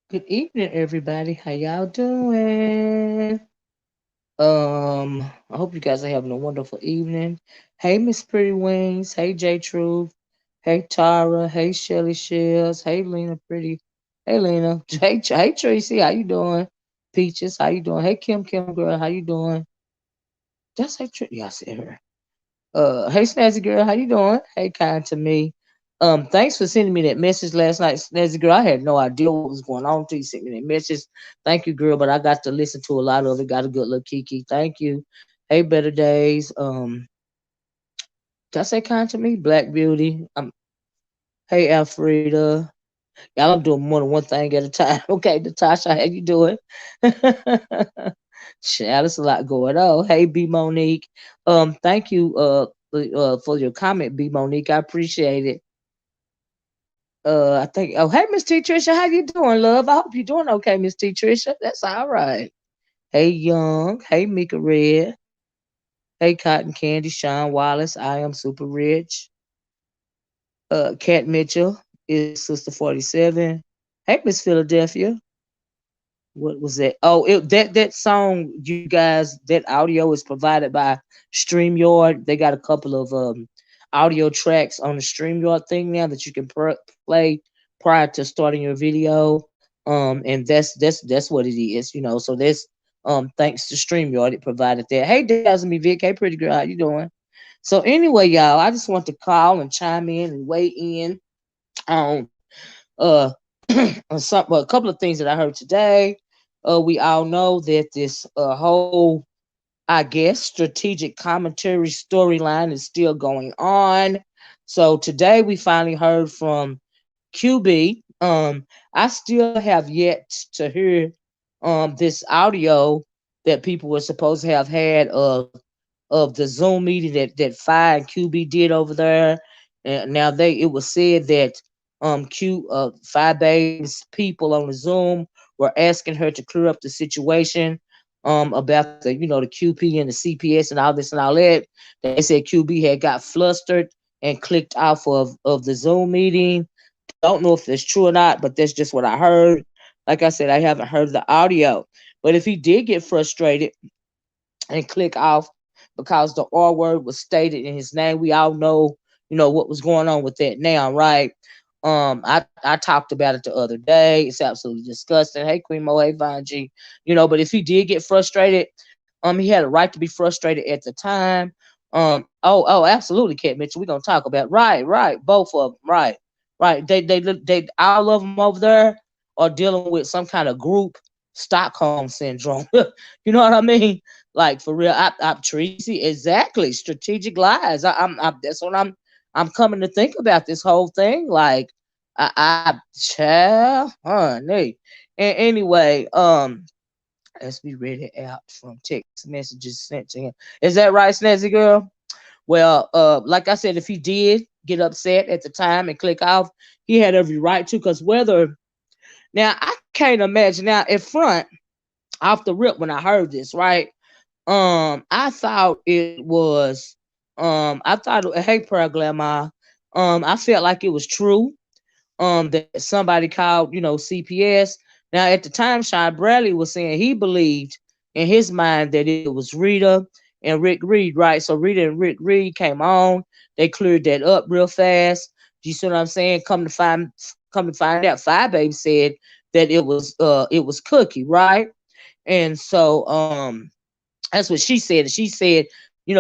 Good evening, everybody. How y'all doing? I hope you guys are having a wonderful evening. Hey, Miss Pretty Wings. Hey, J Truth. Hey, Tara. Hey, Shelly Shells. Hey, Lena Pretty. Hey, Lena. Hey, Tracy. How you doing? Peaches. How you doing? Hey, Kim girl. How you doing? That's hey, yeah, I said her. Hey Snazzy girl, how you doing? Hey, kind to me. Thanks for sending me that message last night, Snazzy girl. I had no idea what was going on until you sent me that message. Thank you, girl, but I got to listen to a lot of it. Got a good little kiki. Thank you. Hey, better days. Did I say kind to me? Black Beauty. Hey Alfreda. Y'all, I'm doing more than one thing at a time. Okay, Natasha, how you doing? Child, there's a lot going on. Hey, B Monique. Thank you for your comment, B Monique. I appreciate it. I think. Oh, hey, Miss T Trisha, how you doing, love? I hope you're doing okay, Miss T Trisha. That's all right. Hey, Young. Hey, Mika Red. Hey, Cotton Candy, Sean Wallace. I am super rich. Kat Mitchell is Sister 47. Hey, Miss Philadelphia. What was that? Oh, that song, you guys. That audio is provided by StreamYard. They got a couple of audio tracks on the StreamYard thing now that you can play prior to starting your video. And that's what it is, you know. So that's thanks to StreamYard, it provided that. Hey, Jasmine Vic. Hey, pretty girl, how you doing? So anyway, y'all, I just want to call and chime in and weigh in on uh a couple of things that I heard today. We all know that this whole, I guess, strategic commentary storyline is still going on. So today we finally heard from QB. I still have yet to hear this audio that people were supposed to have had of the Zoom meeting that Fi and QB did over there. And now it was said that Fi Babe's people on the Zoom were asking her to clear up the situation about the QP and the CPS and all this and all that. They said QB had got flustered and clicked off of the Zoom meeting. Don't know if that's true or not, but that's just what I heard. Like I said, I haven't heard the audio. But if he did get frustrated and click off because the R word was stated in his name, we all know, what was going on with that now, right? I talked about it the other day. It's absolutely disgusting. Hey, Queen Mo, hey, Von G. But if he did get frustrated, he had a right to be frustrated at the time. Absolutely, Cat Mitchell. We're gonna talk about right, both of them, right. They all of them over there are dealing with some kind of group Stockholm syndrome. You know what I mean? Like for real, Tracy, exactly. Strategic lies. That's what I'm coming to think about this whole thing. Like, child, honey. And anyway, let's be read it out from text messages sent to him. Is that right, Snazzy girl? Well, like I said, if he did get upset at the time and click off, he had every right to. Because whether now I can't imagine now in front off the rip when I heard this, right? I thought it was I thought hey prayer grandma. I felt like it was true. That somebody called, CPS. Now at the time Sean Bradley was saying he believed in his mind that it was Rita and Rick Reed, right? So Rita and Rick Reed came on, they cleared that up real fast. You see what I'm saying? Come to find out, Five Baby said that it was Cookie, right? And so that's what she said. She said,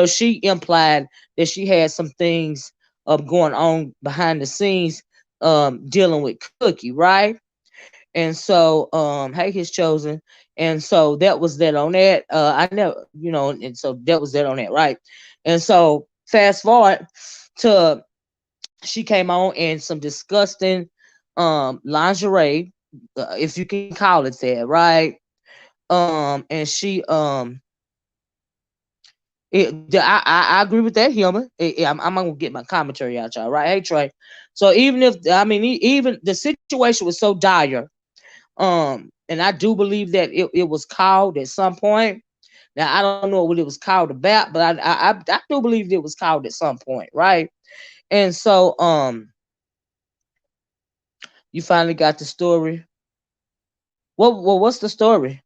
she implied that she had some things going on behind the scenes dealing with Cookie, right? And so hey his chosen. And so that was that on that. I never, and so that was that on that, right? And so fast forward to she came on in some disgusting lingerie, if you can call it that, right? And she I agree with that, Humor. I'm gonna get my commentary out, y'all. Right? Hey, Trey. So even if I mean, even the situation was so dire, and I do believe that it was called at some point. Now I don't know what it was called about, but I do believe it was called at some point, right? And so you finally got the story. What's the story?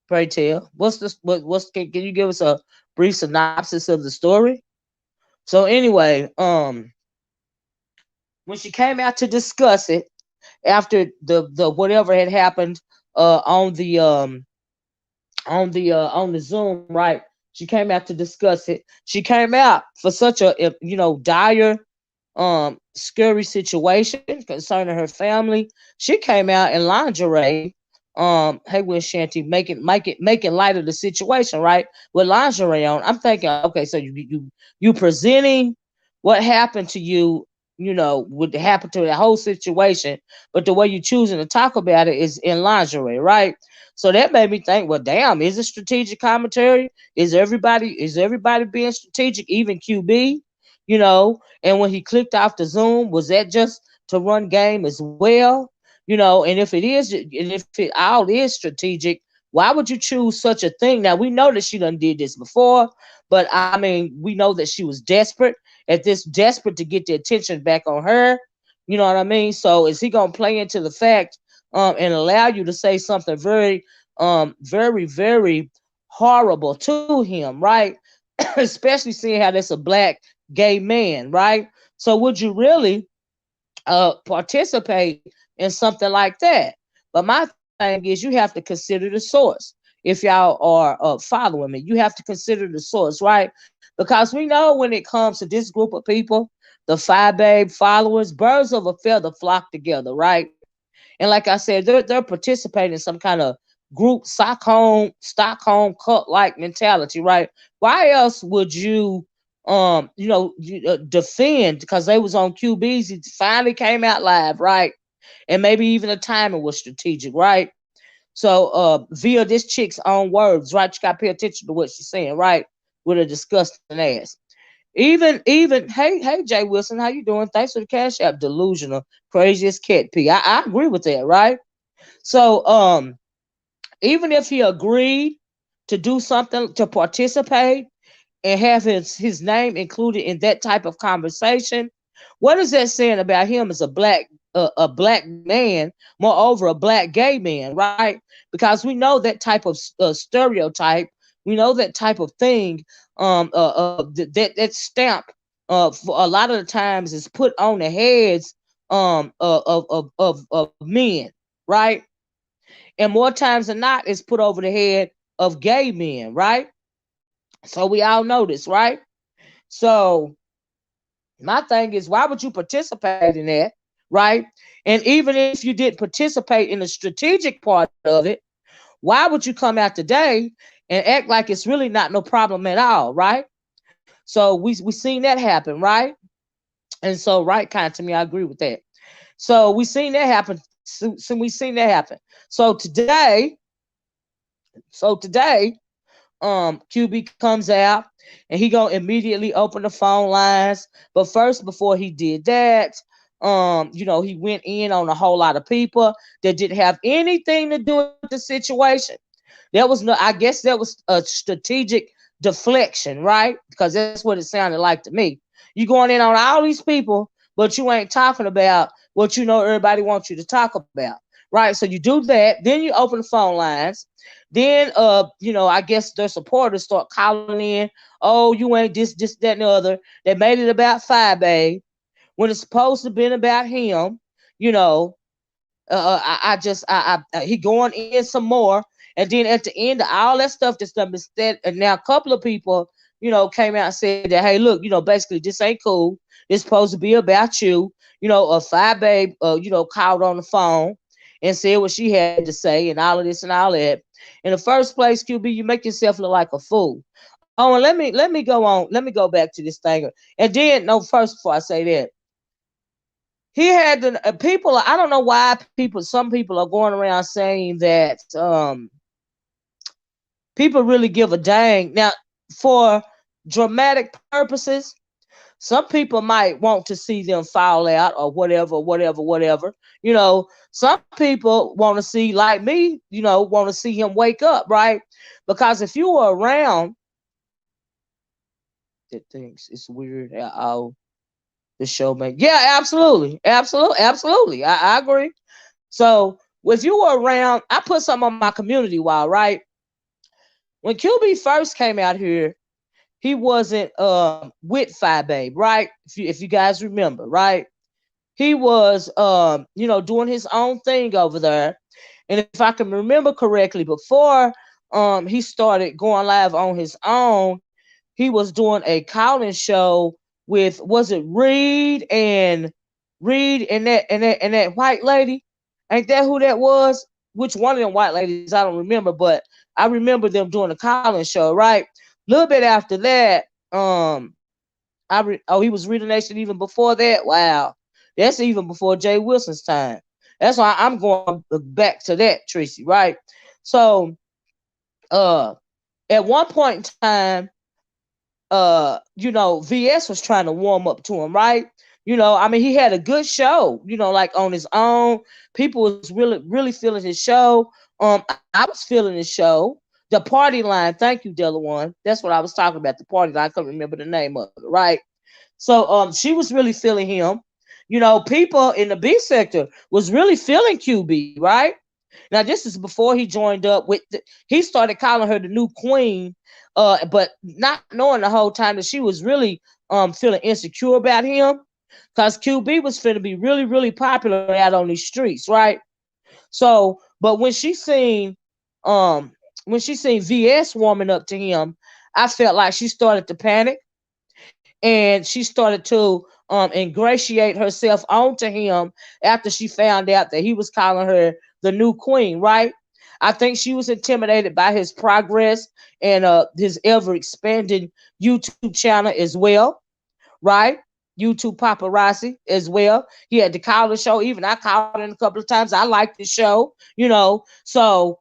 Pray tell. Can you give us a brief synopsis of the story? So anyway, when she came out to discuss it after the whatever had happened on the Zoom, right? She came out to discuss it. She came out for such a dire scary situation concerning her family. She came out in lingerie. Hey, Will Shanty, making light of the situation, right? With lingerie on. I'm thinking, okay, so you presenting what happened to you, what happened to that whole situation, but the way you choosing to talk about it is in lingerie, right? So that made me think, well, damn, is it strategic commentary? Is everybody being strategic, even QB? And when he clicked off the Zoom, was that just to run game as well? And if it is, and if it all is strategic, why would you choose such a thing? Now we know that she done did this before, but I mean, we know that she was desperate to get the attention back on her. You know what I mean? So is he gonna play into the fact and allow you to say something very, very horrible to him, right? Especially seeing how that's a black gay man, right? So would you really participate in something like that? But my thing is, you have to consider the source. If y'all are following me, you have to consider the source, right? Because we know when it comes to this group of people, the Five Babe followers, birds of a feather flock together, right? And like I said, they're participating in some kind of group Stockholm cult like mentality, right? Why else would you defend? Because they was on QBs, he finally came out live, right? And maybe even the timing was strategic, right? So via this chick's own words, right? You gotta pay attention to what she's saying, right? With a disgusting ass. Even hey Jay Wilson, how you doing? Thanks for the cash app. Delusional, craziest cat pee. I agree with that, right? So even if he agreed to do something to participate and have his name included in that type of conversation, what is that saying about him as a black man, moreover a black gay man, right? Because we know that type of stereotype, we know that type of thing, that stamp, for a lot of the times is put on the heads of men, right? And more times than not, it's put over the head of gay men, right? So we all know this, right? So my thing is, why would you participate in that, right? And even if you didn't participate in the strategic part of it, why would you come out today and act like it's really not no problem at all, right? So we seen that happen, right? And so, right, kind to me, I agree with that. So we seen that happen. So we seen that happen. So today, QB comes out and he gonna immediately open the phone lines. But first, before he did that, he went in on a whole lot of people that didn't have anything to do with the situation. That was no, I guess that was a strategic deflection, right? Because that's what it sounded like to me. You going in on all these people, but you ain't talking about what you know everybody wants you to talk about, right? So you do that, then you open the phone lines, then I guess their supporters start calling in. Oh, you ain't this, that, and the other. They made it about Five Babe when it's supposed to have been about him. You know, I just he going in some more, and then at the end of all that stuff that's done been said, and now a couple of people came out and said that, hey, look, basically this ain't cool. It's supposed to be about you. A Five Babe called on the phone and said what she had to say and all of this and all that. In the first place, QB, you make yourself look like a fool. Oh, and let me go on. Let me go back to this thing, and then no, first before I say that, he had the people. I don't know why some people are going around saying that people really give a dang. Now, for dramatic purposes, some people might want to see them fall out or whatever, whatever, whatever. Some people want to see, like me, want to see him wake up, right? Because if you were around, it thinks it's weird. The show man. Yeah, absolutely. Absolutely. Absolutely. I agree. So if you were around, I put something on my community wall, right? When QB first came out here, he wasn't with Five Babe, right? If you guys remember, right? He was doing his own thing over there. And if I can remember correctly, before he started going live on his own, he was doing a calling show with, was it Reed and that white lady? Ain't that who that was? Which one of them white ladies? I don't remember, but I remember them doing a calling show, right? A little bit after that, he was Reed Nation even before that. Wow, that's even before Jay Wilson's time. That's why I'm going back to that, Tracy, right? So, at one point in time, VS was trying to warm up to him, right? I mean, he had a good show, like on his own. People was really, really feeling his show. I was feeling his show. The party line, thank you, Della One. That's what I was talking about. The party line, I couldn't remember the name of it, right? So she was really feeling him. People in the B sector was really feeling QB, right? Now this is before he joined up with. He started calling her the new queen, but not knowing the whole time that she was really feeling insecure about him, because QB was finna be really, really popular out on these streets, right? So, but when she seen VS warming up to him, I felt like she started to panic, and she started to ingratiate herself onto him after she found out that he was calling her the new queen, right? I think she was intimidated by his progress and his ever expanding YouTube channel as well, right? YouTube paparazzi as well. He had to call the show. Even I called in a couple of times. I liked the show, So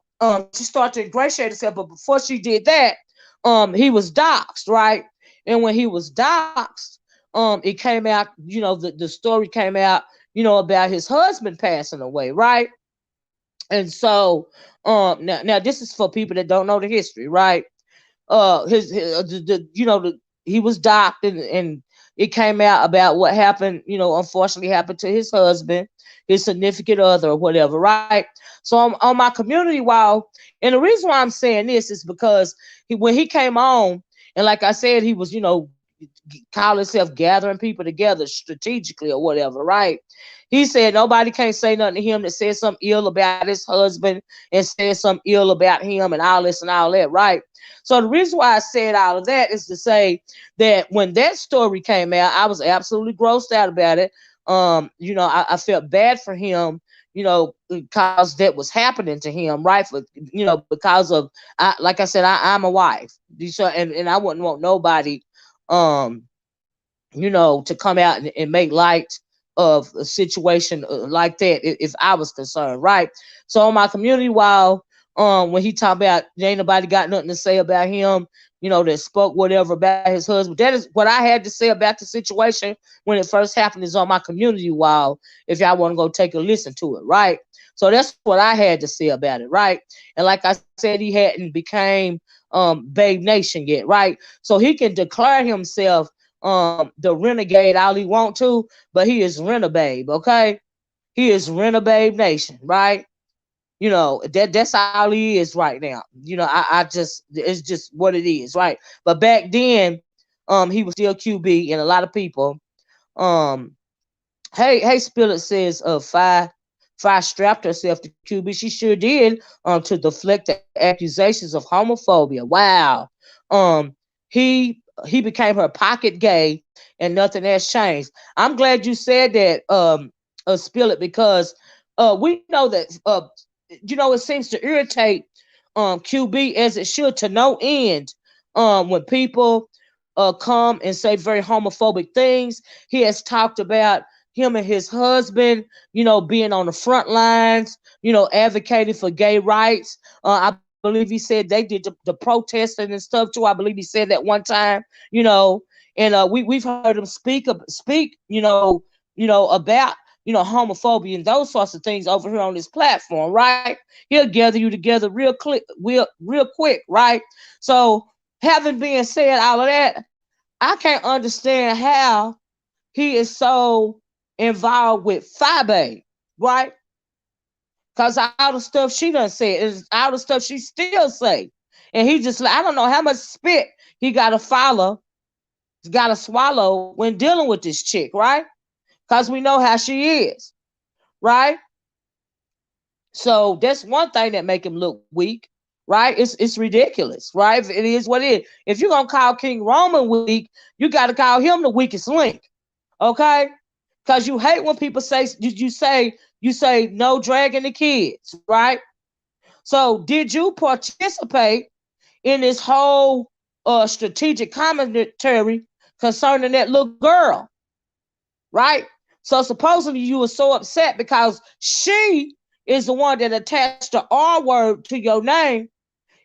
she started to ingratiate herself. But before she did that, he was doxxed, right? And when he was doxxed, it came out, the story came out, about his husband passing away, right? And so, now this is for people that don't know the history, right? He was docked, and it came out about what happened, unfortunately happened to his husband, his significant other, or whatever, right? So on my community wall, and the reason why I'm saying this is because when he came on, and like I said, he was, call himself gathering people together strategically or whatever, right? He said nobody can't say nothing to him that said something ill about his husband and said something ill about him and all this and all that, right? So the reason why I said all of that is to say that when that story came out, I was absolutely grossed out about it. I felt bad for him, because that was happening to him, right? For because of, like I said, I'm a wife, so and I wouldn't want nobody, to come out and make light of a situation like that if I was concerned, right? So on my community wall, when he talked about ain't nobody got nothing to say about him, that spoke whatever about his husband. That is what I had to say about the situation when it first happened, is on my community wall, if y'all want to go take a listen to it, right? So that's what I had to say about it, right? And like I said, he hadn't became Babe Nation yet, right? So he can declare himself the renegade all he want to, but he is Renebabe, okay? He is Renebabe Nation, right? That's all he is right now. I just, it's just what it is, right? But back then, he was still QB, and a lot of people, um hey Spillet says, Fi strapped herself to QB. She sure did, to deflect the accusations of homophobia. Wow. um he became her pocket gay, and nothing has changed. I'm glad you said that, Spillet, because we know that, it seems to irritate QB, as it should, to no end, when people come and say very homophobic things. He has talked about him and his husband, being on the front lines, advocating for gay rights. I believe he said they did the protesting and stuff too. I believe he said that one time, you know, and we've heard him speak, about homophobia and those sorts of things over here on this platform, right? He'll gather you together real quick, right? So, having been said all of that, I can't understand how he is so involved with Fabe, right? Because all the stuff she done said is all the stuff she still say. And he just, I don't know how much spit he got to follow, got to swallow when dealing with this chick, right? Because we know how she is, right? So that's one thing that make him look weak, right? It's ridiculous, right? It is what it is. If you're gonna call King Roman weak, you got to call him the weakest link, okay? Because you hate when people say you say no dragging the kids, right? So did you participate in this whole strategic commentary concerning that little girl, right? So supposedly you were so upset because she is the one that attached the R word to your name,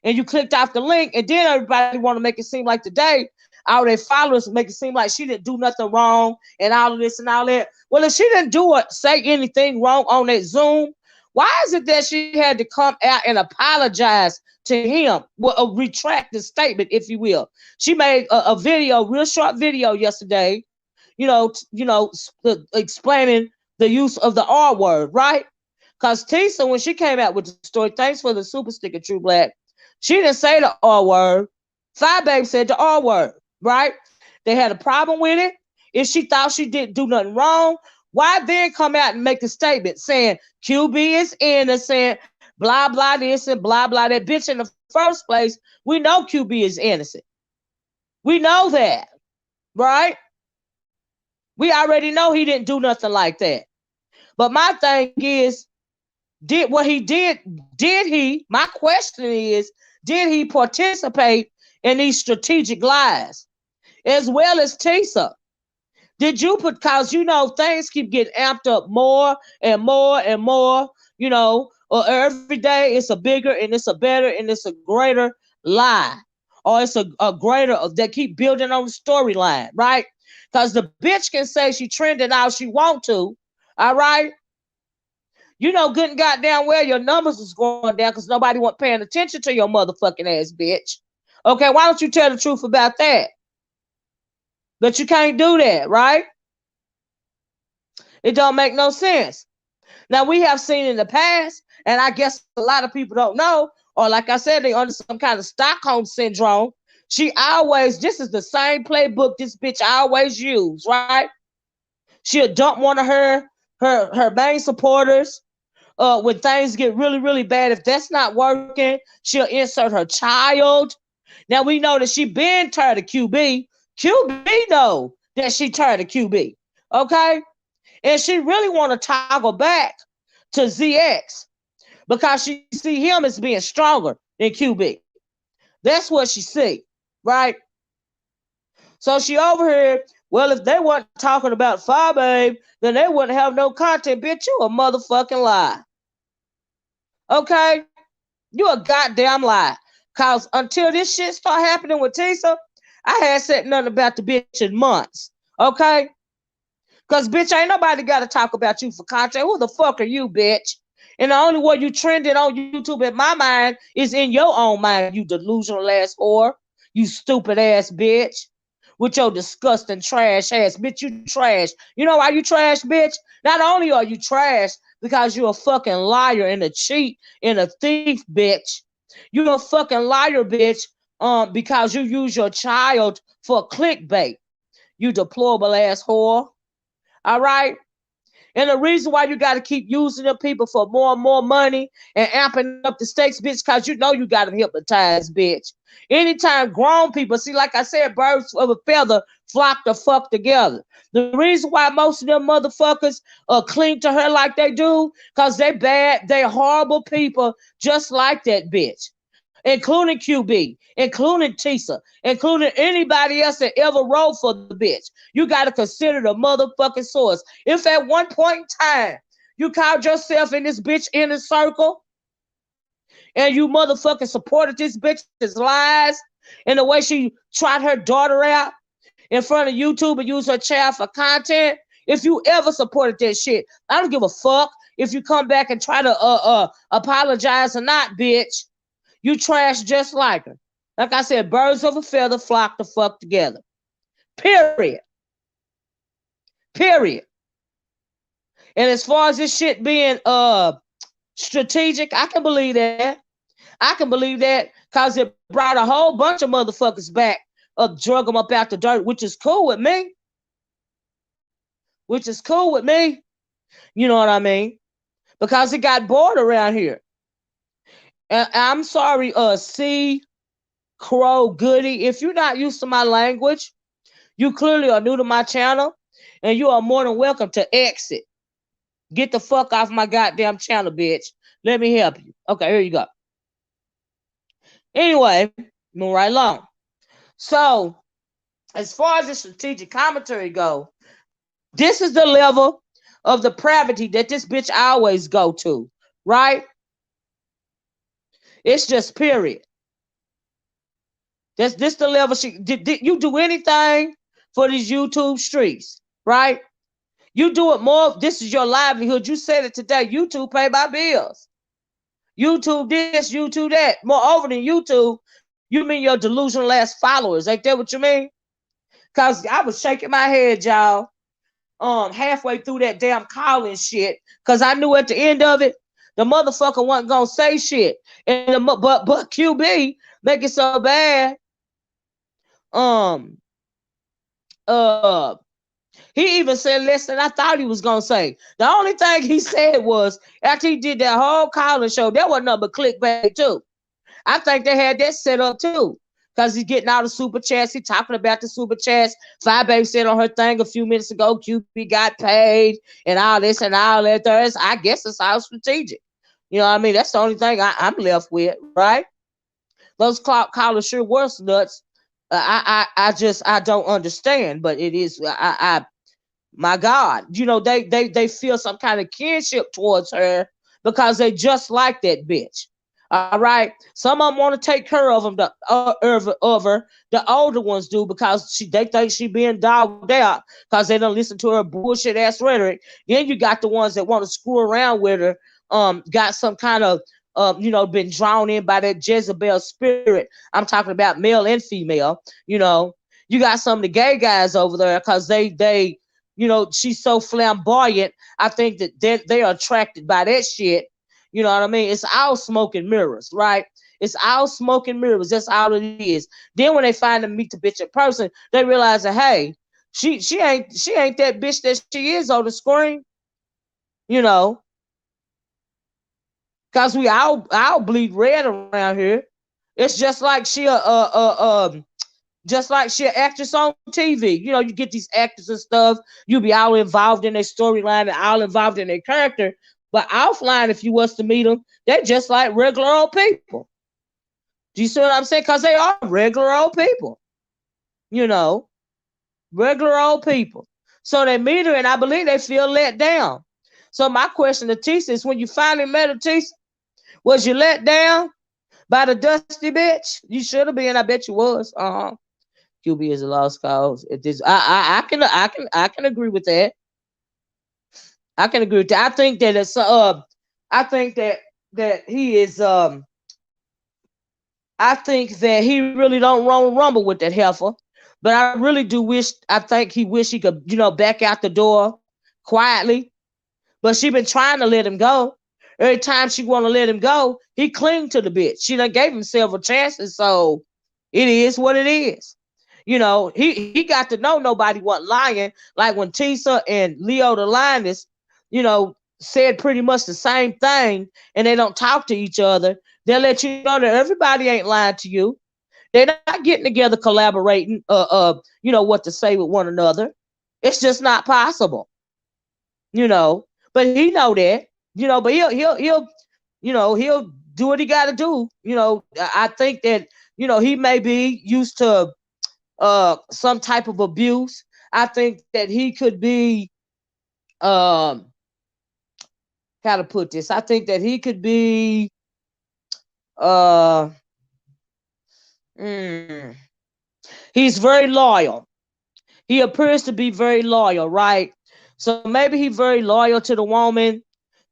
and you clicked off the link, and then everybody want to make it seem like today all their followers make it seem like she didn't do nothing wrong and all of this and all that. Well, if she didn't do or say anything wrong on that Zoom, why is it that she had to come out and apologize to him? Well, retract the statement, if you will. She made a video, real short video yesterday, explaining the use of the R word, right? Because Tisa, when she came out with the story, thanks for the super sticker, True Black, she didn't say the R word. Five Babe said the R word, right? They had a problem with it. If she thought she didn't do nothing wrong, why then come out and make a statement saying QB is innocent, blah, blah, this and blah, blah, that? Bitch, in the first place, we know QB is innocent. We know that, right? We already know he didn't do nothing like that. But my thing is, did he, my question is, did he participate in these strategic lies? As well as Tisa. Did you put, cause things keep getting amped up more and more and more, every day it's a bigger and it's a better and it's a greater lie. Or it's a greater, that keep building on the storyline, right? Because the bitch can say she trending all she want to, all right? Good and goddamn well your numbers is going down because nobody want paying attention to your motherfucking ass, bitch. Okay, why don't you tell the truth about that? But you can't do that, right? It don't make no sense. Now, we have seen in the past, and I guess a lot of people don't know, or like I said, they under some kind of Stockholm syndrome. This is the same playbook this bitch always use, right? She'll dump one of her main supporters. When things get really, really bad, if that's not working, she'll insert her child. Now we know that she been tired of QB. QB know that she tired of QB. Okay? And she really want to toggle back to ZX because she see him as being stronger than QB. That's what she see, right? So she over here, well, if they weren't talking about Fire Babe, then they wouldn't have no content. Bitch, you a motherfucking lie. Okay? You a goddamn lie. Cause until this shit start happening with Tisa, I had said nothing about the bitch in months. Okay? Cause bitch, ain't nobody gotta talk about you for content. Who the fuck are you, bitch? And the only way you trending on YouTube in my mind is in your own mind, you delusional ass whore. You stupid ass bitch. With your disgusting trash ass. Bitch, you trash. You know why you trash, bitch? Not only are you trash because you're a fucking liar and a cheat and a thief, bitch. You're a fucking liar, bitch, because you use your child for clickbait. You deplorable ass whore. All right? And the reason why you got to keep using them people for more and more money and amping up the stakes, bitch, because you know you got them hypnotized, bitch. Anytime grown people, see, like I said, birds of a feather flock the fuck together. The reason why most of them motherfuckers cling to her like they do, because they bad, they horrible people just like that bitch. Including QB, including Tisa, including anybody else that ever wrote for the bitch. You got to consider the motherfucking source. If at one point in time you called yourself in this bitch inner circle and you motherfucking supported this bitch's lies and the way she tried her daughter out in front of YouTube and used her child for content, if you ever supported that shit, I don't give a fuck if you come back and try to apologize or not, bitch. You trash just like her. Like I said, birds of a feather flock the fuck together. Period. Period. And as far as this shit being strategic, I can believe that. I can believe that because it brought a whole bunch of motherfuckers back, drug them up out the dirt, which is cool with me. Which is cool with me. You know what I mean? Because it got bored around here. And I'm sorry, C. Crow Goody. If you're not used to my language, you clearly are new to my channel, and you are more than welcome to exit. Get the fuck off my goddamn channel, bitch. Let me help you. Okay, here you go. Anyway, move right along. So, as far as the strategic commentary go, this is the level of depravity that this bitch always go to, right? It's just period. This the level she did you do anything for these YouTube streets, right? You do it more. This is your livelihood. You said it today. YouTube pay my bills. YouTube this, YouTube that. Moreover than YouTube, you mean your delusional ass followers. Ain't that what you mean? Cause I was shaking my head, y'all, halfway through that damn calling shit. Cause I knew at the end of it, the motherfucker wasn't gonna say shit. And but QB make it so bad. Um uh He even said less than I thought he was gonna say. The only thing he said was after he did that whole calling show, there wasn't nothing but clickbait too. I think they had that set up too. Because he's getting all the super chats. He talking about the super chats. Five Baby said on her thing a few minutes ago, QB got paid and all this and all that. I guess it's all strategic. You know what I mean? That's the only thing I'm left with, right? Those callers sure was nuts. I don't understand, but it is my God, you know, they feel some kind of kinship towards her because they just like that bitch. All right, some of them want to take care of them over the older ones do because they think she being dogged out because they don't listen to her bullshit ass rhetoric. Then you got the ones that want to screw around with her, got some kind of been drawn in by that Jezebel spirit. I'm talking about male and female. You know, you got some of the gay guys over there because they she's so flamboyant. I think that they are attracted by that shit. You know what I mean? It's all smoke and mirrors, right? It's all smoke and mirrors. That's all it is. Then when they find them meet the bitch in person, they realize that hey, she ain't that bitch that she is on the screen. You know, cause we all bleed red around here. It's just like just like she an actress on TV. You know, you get these actors and stuff, you be all involved in their storyline and all involved in their character. But offline, if you was to meet them, they're just like regular old people. Do you see what I'm saying? Because they are regular old people. You know, regular old people. So they meet her, and I believe they feel let down. So my question to Tisa is, when you finally met her, Tisa, was you let down? By the dusty bitch? You should have been. I bet you was. QB is a lost cause. It is. I can agree with that. I can agree with that. I think that it's. I think that he is. I think that he really don't rumble with that heifer. But I really do wish. I think he wish he could, back out the door quietly. But she been trying to let him go. Every time she want to let him go, he cling to the bitch. She done gave him several chances, so it is what it is. He got to know nobody wasn't lying. Like when Tisa and Leo the Lioness, said pretty much the same thing, and they don't talk to each other. They'll let you know that everybody ain't lying to you. They're not getting together, collaborating, what to say with one another. It's just not possible, you know. But he know that, But he'll do what he got to do. I think that he may be used to some type of abuse. I think that he could be how to put this. I think that he could be uh mm, he's very loyal. He appears to be very loyal, right? So maybe he's very loyal to the woman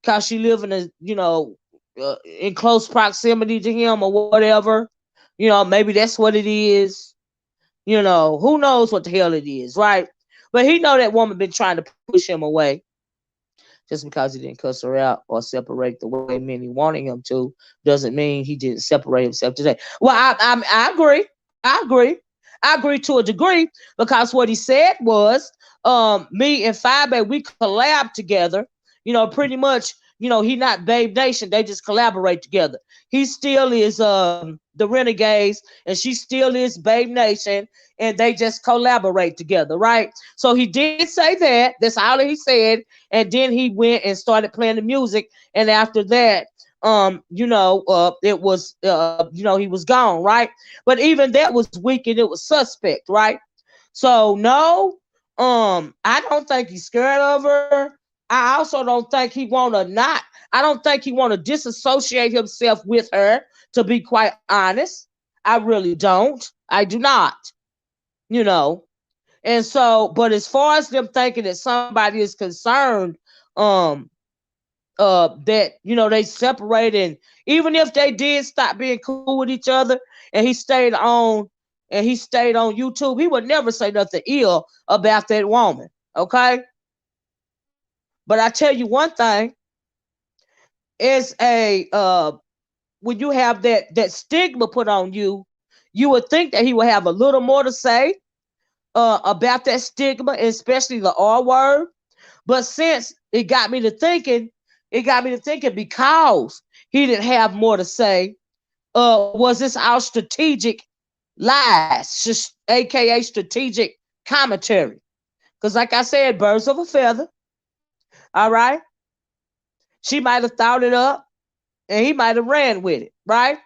because she live in in close proximity to him or whatever. Maybe that's what it is. Who knows what the hell it is, right? But he know that woman been trying to push him away. Just because he didn't cuss her out or separate the way many wanted him to doesn't mean he didn't separate himself today. Well, I agree. I agree. I agree to a degree because what he said was, me and Five we collab together. Pretty much. He not Babe Nation. They just collaborate together. He still is the Renegades, and she still is Babe Nation, and they just collaborate together, right? So he did say that. That's all that he said, and then he went and started playing the music, and after that, it was, he was gone, right? But even that was weak and it was suspect, right? So no, I don't think he's scared of her. I also don't think he want to not. I don't think he want to disassociate himself with her. To be quite honest, I really don't. I do not. You know, and so, but as far as them thinking that somebody is concerned, um, that they separated, even if they did stop being cool with each other, and he stayed on YouTube, he would never say nothing ill about that woman. Okay, but I tell you one thing: is a when you have that stigma put on you, you would think that he would have a little more to say about that stigma, especially the R word. But since it got me to thinking because he didn't have more to say. Was this our strategic lies, aka strategic commentary? Because, like I said, birds of a feather. All right, she might have thought it up, and he might have ran with it, right?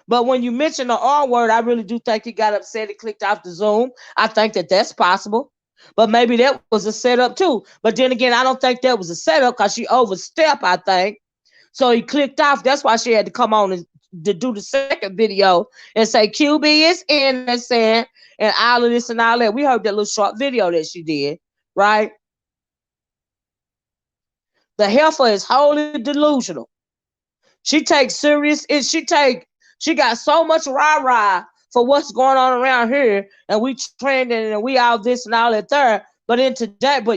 But when you mention the R word, I really do think he got upset and clicked off the Zoom. I think that that's possible. But maybe that was a setup too. But then again, I don't think that was a setup because she overstepped, I think. So he clicked off. That's why she had to come on and to do the second video and say QB is innocent and all of this and all that. We heard that little short video that she did, right? The heifer is wholly delusional. She takes serious, and she got so much rah-rah for what's going on around here, and we trending and we all this and all that there. But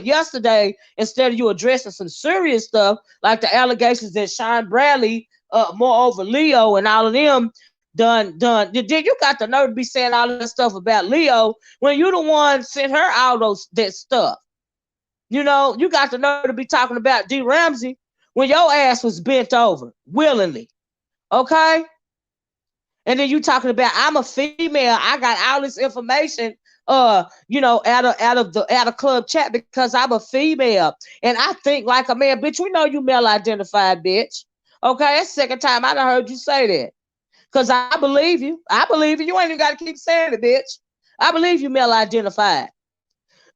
yesterday, instead of you addressing some serious stuff like the allegations that Sean Bradley, moreover Leo and all of them done. Then you got the nerve to be saying all that stuff about Leo when you the one sent her all that stuff. You got the nerve to be talking about D. Ramsey when your ass was bent over willingly. Okay? And then you talking about I'm a female. I got all this information, out of club chat because I'm a female. And I think like a man, bitch. We know you male identified, bitch. Okay, that's the second time I done heard you say that. Because I believe you. I believe you. You ain't even got to keep saying it, bitch. I believe you male identified.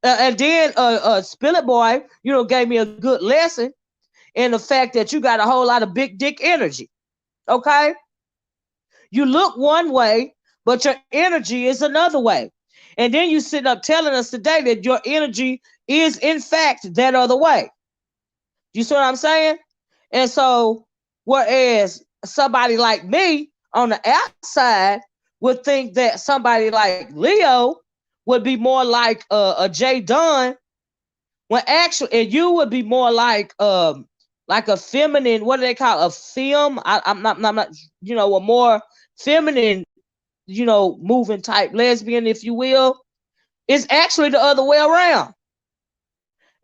And then Spill It Boy, gave me a good lesson in the fact that you got a whole lot of big dick energy. Okay? You look one way, but your energy is another way. And then you sit up telling us today that your energy is in fact that other way. You see what I'm saying? And so, whereas somebody like me on the outside would think that somebody like Leo would be more like a Jay Dunn, when actually, and you would be more like a feminine. What do they call a femme? I'm not, a more feminine, moving type lesbian, if you will. It's actually the other way around.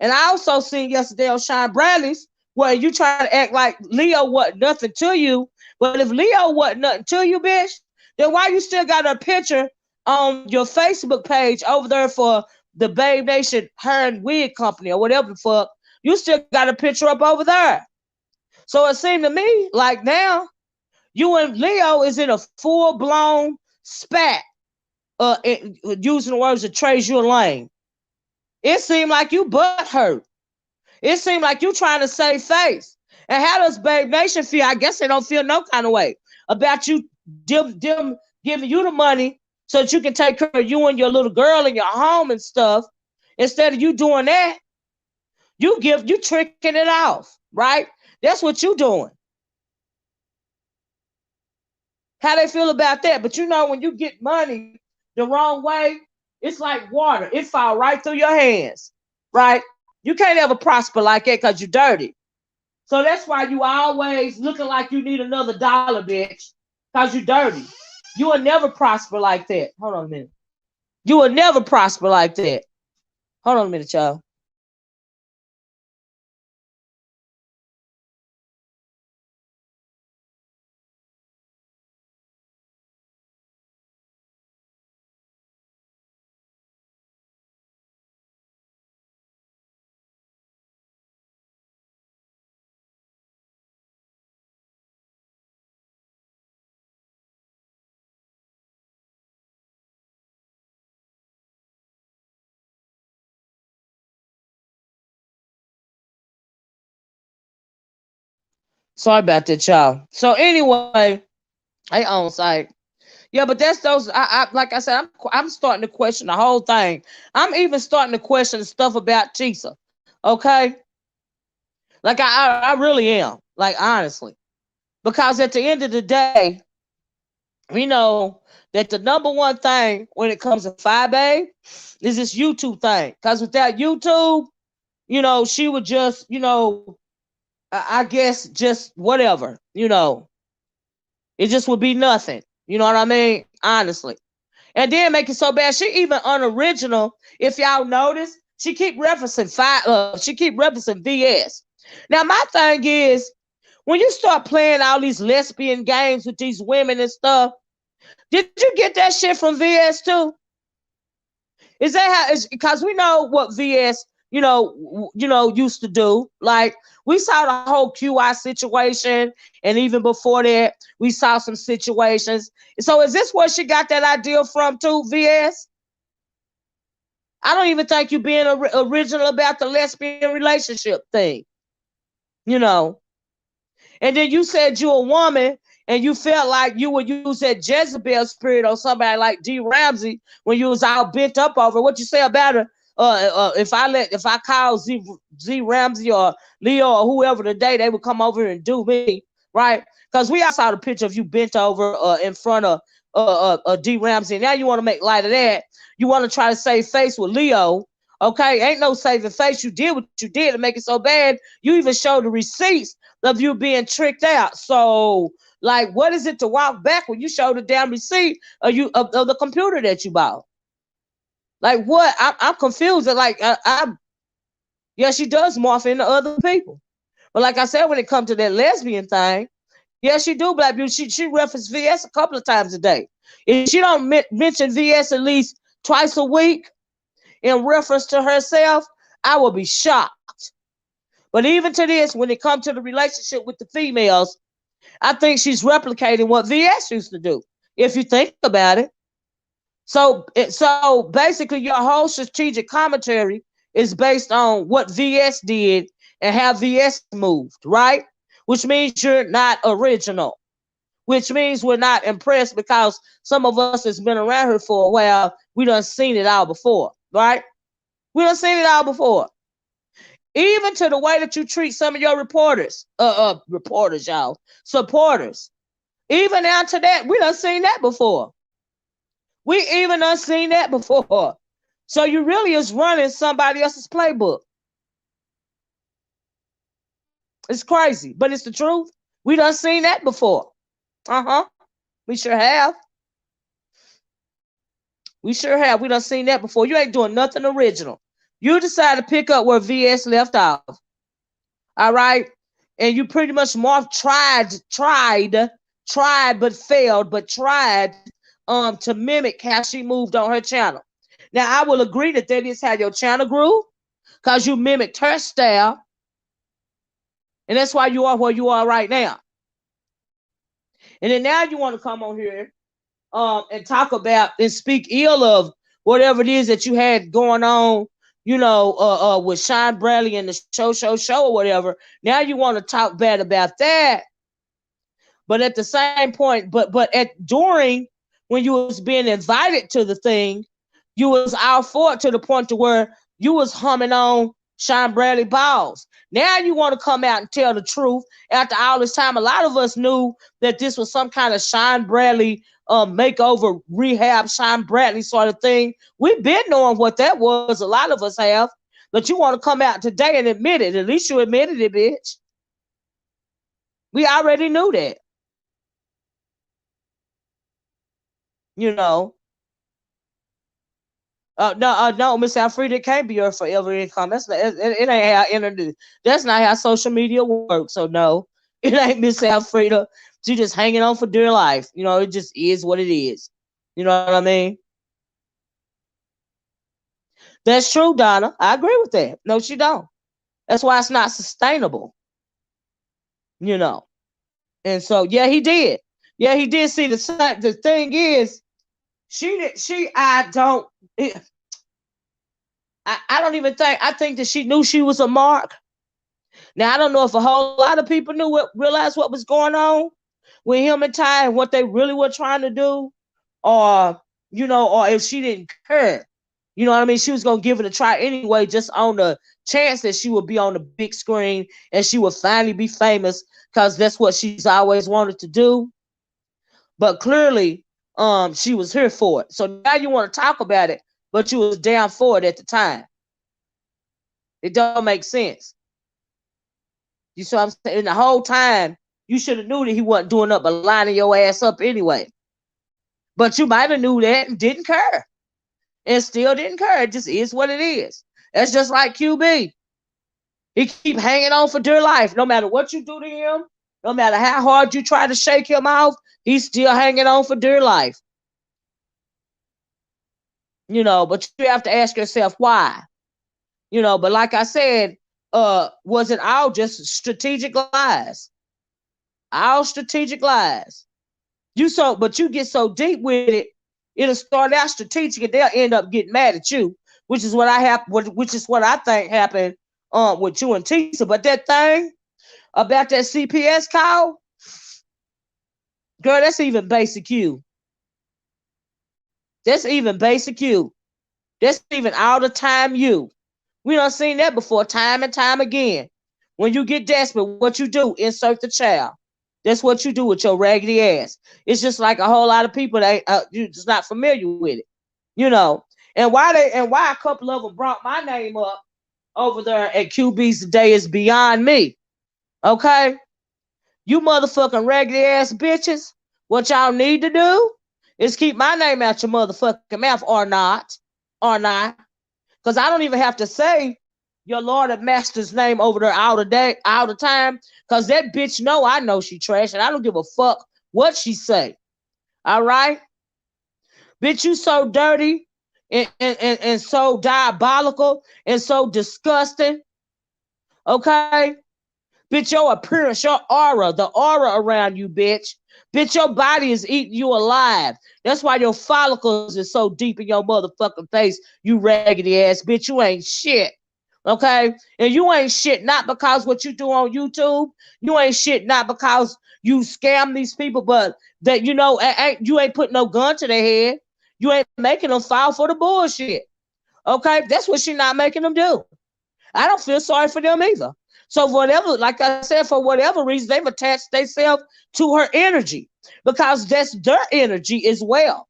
And I also seen yesterday on Sean Bradley's where you try to act like Leo wasn't nothing to you. But if Leo wasn't nothing to you, bitch, then why you still got a picture on your Facebook page over there for the Babe Nation Hair and Wig Company or whatever the fuck? You still got a picture up over there. So it seemed to me like now you and Leo is in a full blown spat, using the words of Trey Lane. It seemed like you butt hurt. It seemed like you trying to save face. And how does Babe Nation feel? I guess they don't feel no kind of way about you them giving you the money so that you can take care of you and your little girl and your home and stuff. Instead of you doing that, you tricking it off, right? That's what you doing. How they feel about that? But when you get money the wrong way, it's like water. It fall right through your hands, right? You can't ever prosper like that because you're dirty. So that's why you always looking like you need another dollar, bitch, because you're dirty. You will never prosper like that. Hold on a minute. You will never prosper like that. Hold on a minute, y'all. Sorry about that, y'all. So anyway, I on site. Yeah, but that's those. Like I said, I'm starting to question the whole thing. I'm even starting to question stuff about Tisa. Okay, like I really am. Like honestly, because at the end of the day, we know that the number one thing when it comes to 5A is this YouTube thing. Because without YouTube, she would just, I guess just whatever, it just would be nothing. You know what I mean? Honestly. And then make it so bad. She even unoriginal. If y'all notice, she keep referencing VS. Now my thing is, when you start playing all these lesbian games with these women and stuff, did you get that shit from VS too? Is that how? Because we know what VS, used to do. Like we saw the whole QI situation, and even before that, we saw some situations. So is this where she got that idea from too, VS? I don't even think you being original about the lesbian relationship thing. You know, and then you said you're a woman and you felt like you would use that Jezebel spirit on somebody like D. Ramsey when you was all bent up over what you say about her. If I call Z Ramsey or Leo or whoever today, they would come over and do me, right? Because we all saw the picture of you bent over in front of D Ramsey. Now you want to make light of that. You want to try to save face with Leo. Okay, ain't no saving face. You did what you did to make it so bad. You even showed the receipts of you being tricked out. So, like, what is it to walk back when you show the damn receipt of the computer that you bought? Like, what? I'm confused. Like, yeah, she does morph into other people. But like I said, when it comes to that lesbian thing, yeah, she do, Black Beauty. She referenced VS a couple of times a day. If she don't mention VS at least twice a week in reference to herself, I will be shocked. But even to this, when it comes to the relationship with the females, I think she's replicating what VS used to do, if you think about it. So basically, your whole strategic commentary is based on what VS did and how VS moved, right? Which means you're not original, which means we're not impressed because some of us has been around here for a while. We done seen it all before, right? We done seen it all before. Even to the way that you treat some of your reporters, y'all, supporters. Even down to that, we done seen that before. We even done seen that before. So you really is running somebody else's playbook. It's crazy, but it's the truth. We done seen that before. We sure have. We sure have. We done seen that before. You ain't doing nothing original. You decide to pick up where VS left off. All right? And you pretty much tried, but failed, but tried to mimic how she moved on her channel. Now, I will agree that is how your channel grew, because you mimicked her style. And that's why you are where you are right now. And then now you want to come on here and talk about and speak ill of whatever it is that you had going on, with Sean Bradley and the show or whatever. Now you want to talk bad about that. But at the same point, but during when you was being invited to the thing, you was all for it to the point to where you was humming on Sean Bradley balls. Now you want to come out and tell the truth. After all this time, a lot of us knew that this was some kind of Sean Bradley makeover, rehab, Sean Bradley sort of thing. We've been knowing what that was. A lot of us have. But you want to come out today and admit it. At least you admitted it, bitch. We already knew that. No, Miss Alfreda, it can't be your forever income. That's not, it ain't how internet. That's not how social media works. So no, it ain't Miss Alfreda. She just hanging on for dear life. It just is what it is. You know what I mean? That's true, Donna. I agree with that. No, she don't. That's why it's not sustainable. And so yeah, he did. Yeah, he did see the thing is, I don't even think, I think that she knew she was a mark. Now, I don't know if a whole lot of people realized what was going on with him and Ty and what they really were trying to do, or if she didn't care. You know what I mean? She was going to give it a try anyway, just on the chance that she would be on the big screen and she would finally be famous, because that's what she's always wanted to do. But clearly, she was here for it. So now you want to talk about it, but you was down for it at the time. It don't make sense. You see what I'm saying? And the whole time, you should have knew that he wasn't doing up but lining your ass up anyway. But you might have knew that and didn't care. And still didn't care. It just is what it is. That's just like QB. He keep hanging on for dear life. No matter what you do to him, no matter how hard you try to shake him off, he's still hanging on for dear life. But you have to ask yourself why. But like I said, was it all just strategic lies? All strategic lies. But you get so deep with it, it'll start out strategic and they'll end up getting mad at you, which is what I think happened with you and Tisa. But that thing about that CPS call, girl, that's even basic you. That's even basic you. That's even all the time you. We done seen that before, time and time again. When you get desperate, what you do, insert the child. That's what you do with your raggedy ass. It's just like a whole lot of people that you're just not familiar with it, And why a couple of them brought my name up over there at QB's today is beyond me. Okay, you motherfucking raggedy ass bitches. What y'all need to do is keep my name out your motherfucking mouth, or not, because I don't even have to say your Lord and Master's name over there all the time, because that bitch I know she trash, and I don't give a fuck what she say. All right? Bitch, you so dirty and so diabolical and so disgusting. Okay? Bitch, your appearance, your aura, the aura around you, bitch. Bitch, your body is eating you alive. That's why your follicles is so deep in your motherfucking face, you raggedy ass bitch. You ain't shit. Okay? And you ain't shit not because what you do on YouTube. You ain't shit not because you scam these people, but that you ain't putting no gun to their head. You ain't making them fall for the bullshit. Okay? That's what she not making them do. I don't feel sorry for them either. So whatever, like I said, for whatever reason, they've attached themselves to her energy because that's their energy as well.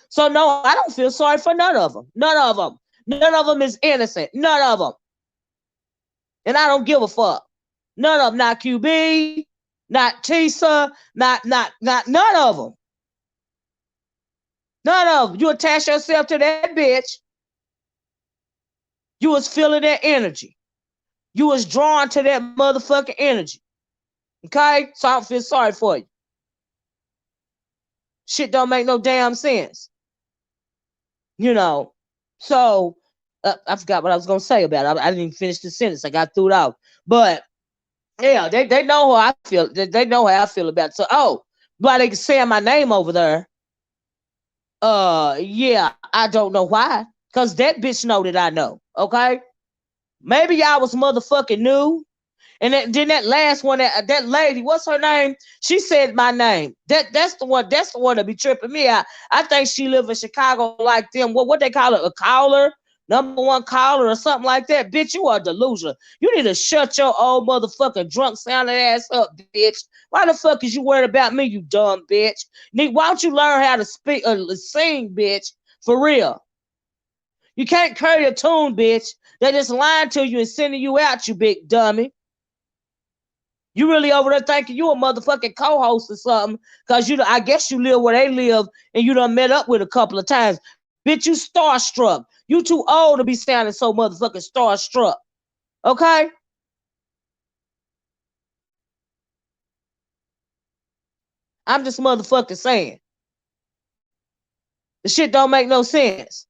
So no, I don't feel sorry for none of them. None of them. None of them is innocent. None of them. And I don't give a fuck. None of them. Not QB, not Tisa, not none of them. None of them. You attach yourself to that bitch. You was feeling that energy. You was drawn to that motherfucking energy. Okay? So I don't feel sorry for you. Shit don't make no damn sense. So I forgot what I was gonna say about it. I didn't even finish the sentence. I got threw it out. But yeah, they know how I feel. They know how I feel about it. So but they can say my name over there. Yeah, I don't know why. Cause that bitch know that I know. Okay? Maybe y'all was motherfucking new. And then that last one, that lady, what's her name? She said my name. That's the one. That's the one that be tripping me out. I think she live in Chicago like them. What they call it? A caller, number one caller, or something like that. Bitch, you are delusional. You need to shut your old motherfucking drunk sounding ass up, bitch. Why the fuck is you worried about me, you dumb bitch? Why don't you learn how to speak, sing, bitch? For real. You can't carry a tune, bitch. They just lying to you and sending you out, you big dummy. You really over there thinking you a motherfucking co-host or something, cause I guess you live where they live and you done met up with a couple of times. Bitch, you starstruck. You too old to be sounding so motherfucking starstruck. Okay? I'm just motherfucking saying. The shit don't make no sense.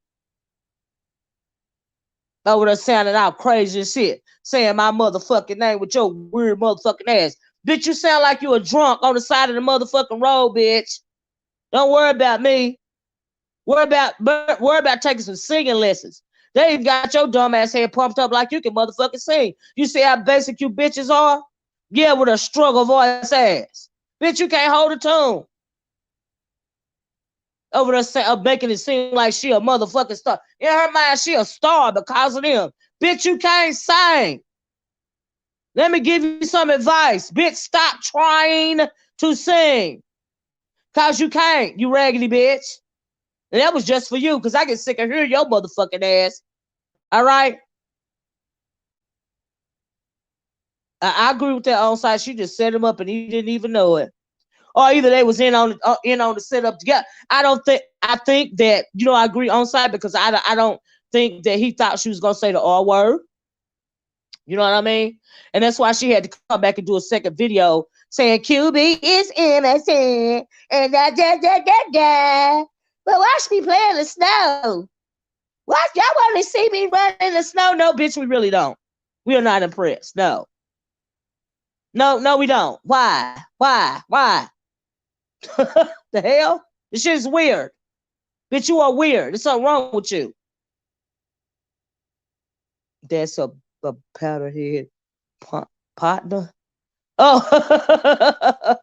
Over there sounding out crazy and shit. Saying my motherfucking name with your weird motherfucking ass. Bitch, you sound like you a drunk on the side of the motherfucking road, bitch. Don't worry about me. Worry about taking some singing lessons. They even got your dumb ass head pumped up like you can motherfucking sing. You see how basic you bitches are? Yeah, with a struggle voice ass. Bitch, you can't hold a tune. Over there making it seem like she a motherfucking star. In her mind, she a star because of them. Bitch, you can't sing. Let me give you some advice. Bitch, stop trying to sing. Cause you can't, you raggedy bitch. And that was just for you, because I get sick of hearing your motherfucking ass. All right? I agree with that on site. She just set him up and he didn't even know it. Or either they was in on the setup together. I think that, I agree on site because I don't think that he thought she was gonna say the R word. You know what I mean? And that's why she had to come back and do a second video saying QB is innocent and da. But watch me play in the snow. What? Y'all want to see me run in the snow? No, bitch, we really don't. We are not impressed. No. No, we don't. Why? The hell? This shit is weird. Bitch, you are weird. There's something wrong with you. That's a powderhead partner. Oh,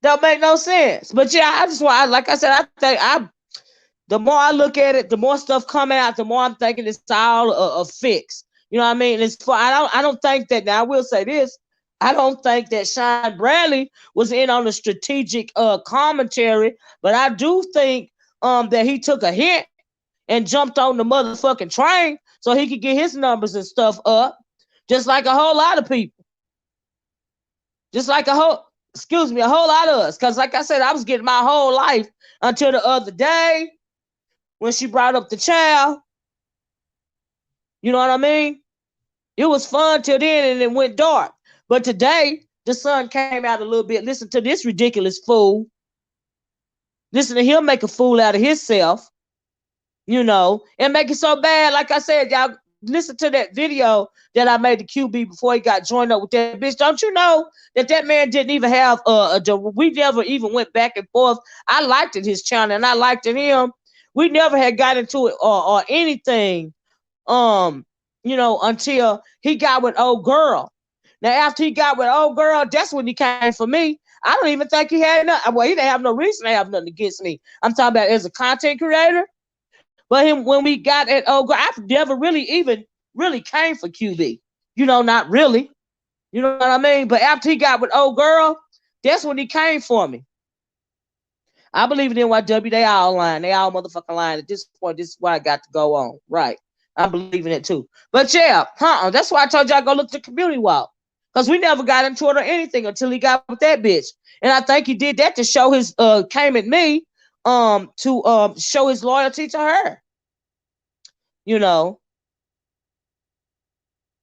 don't make no sense. But yeah, I just want, like I said, I think the more I look at it, the more stuff coming out, the more I'm thinking it's all a fix. You know what I mean? I don't think that. Now I will say this: I don't think that Sean Bradley was in on the strategic commentary, but I do think that he took a hint and jumped on the motherfucking train so he could get his numbers and stuff up, just like a whole lot of people, just like a whole lot of us. Because like I said, I was getting my whole life until the other day when she brought up the child. You know what I mean? It was fun till then and it went dark. But today, the sun came out a little bit. Listen to this ridiculous fool. Listen to him make a fool out of himself, and make it so bad. Like I said, y'all listen to that video that I made to QB before he got joined up with that bitch. Don't you know that man didn't even have we never even went back and forth. I liked it, his channel, and I liked it him. We never had got into it or anything. until he got with old girl. Now, after he got with old girl, that's when he came for me. I don't even think he had nothing. Well, he didn't have no reason to have nothing against me. I'm talking about as a content creator. But him when we got at old girl, I never really even really came for QB. Not really. You know what I mean? But after he got with old girl, that's when he came for me. I believe in NYW. They all lying. They all motherfucking lying. At this point, this is what I got to go on. Right. I'm believing it too. But yeah, that's why I told y'all go look at the community walk. Because we never got into it or anything until he got with that bitch. And I think he did that to show his came at me to show his loyalty to her. You know,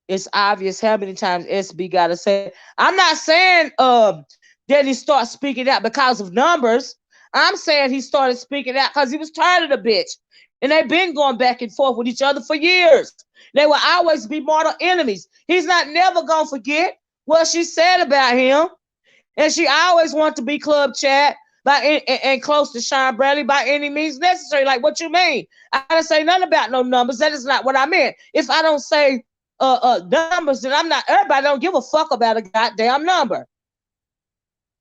it's obvious how many times SB gotta say. I'm not saying that he started speaking out because of numbers. I'm saying he started speaking out because he was tired of the bitch. And they've been going back and forth with each other for years. They will always be mortal enemies. He's not never gonna forget what she said about him. And she always wanted to be club chat and close to Sean Bradley by any means necessary. Like, what you mean? I didn't say nothing about no numbers. That is not what I meant. If I don't say numbers, then I'm not. Everybody don't give a fuck about a goddamn number.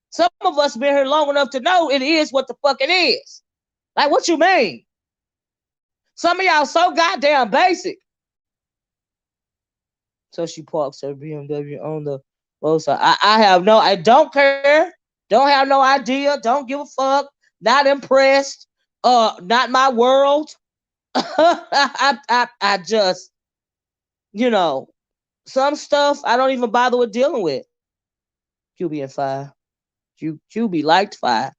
Some of us been here long enough to know it is what the fuck it is. Like, what you mean? Some of y'all so goddamn basic. So she parks her BMW on the road side. I don't care. Don't have no idea. Don't give a fuck. Not impressed. Not my world. I just, some stuff I don't even bother with dealing with. QB and Five. QB liked Five.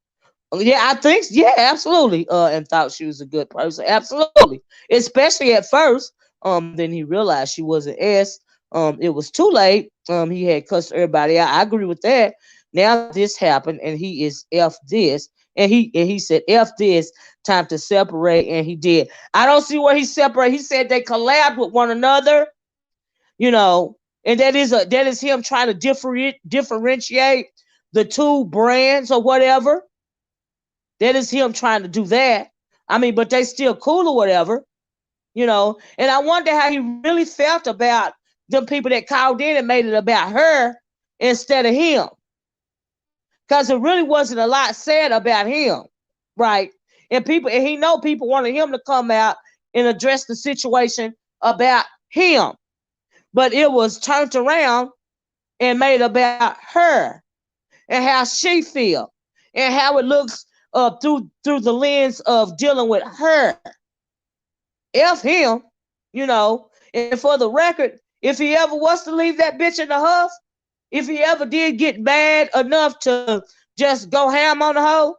Yeah, I think, yeah, absolutely. And thought she was a good person. Absolutely. Especially at first. Then he realized she wasn't S. It was too late. He had cussed everybody out. I agree with that. Now this happened and he is F this. And he said, F this, time to separate, and he did. I don't see where he separated. He said they collabed with one another, and that is him trying to differentiate the two brands or whatever. That is him trying to do that. I mean, but they still cool or whatever, And I wonder how he really felt about them people that called in and made it about her instead of him. Because it really wasn't a lot said about him, right? And he know people wanted him to come out and address the situation about him. But it was turned around and made about her and how she feel and how it looks through the lens of dealing with her. F him, And for the record, if he ever was to leave that bitch in the huff, if he ever did get mad enough to just go ham on the hoe,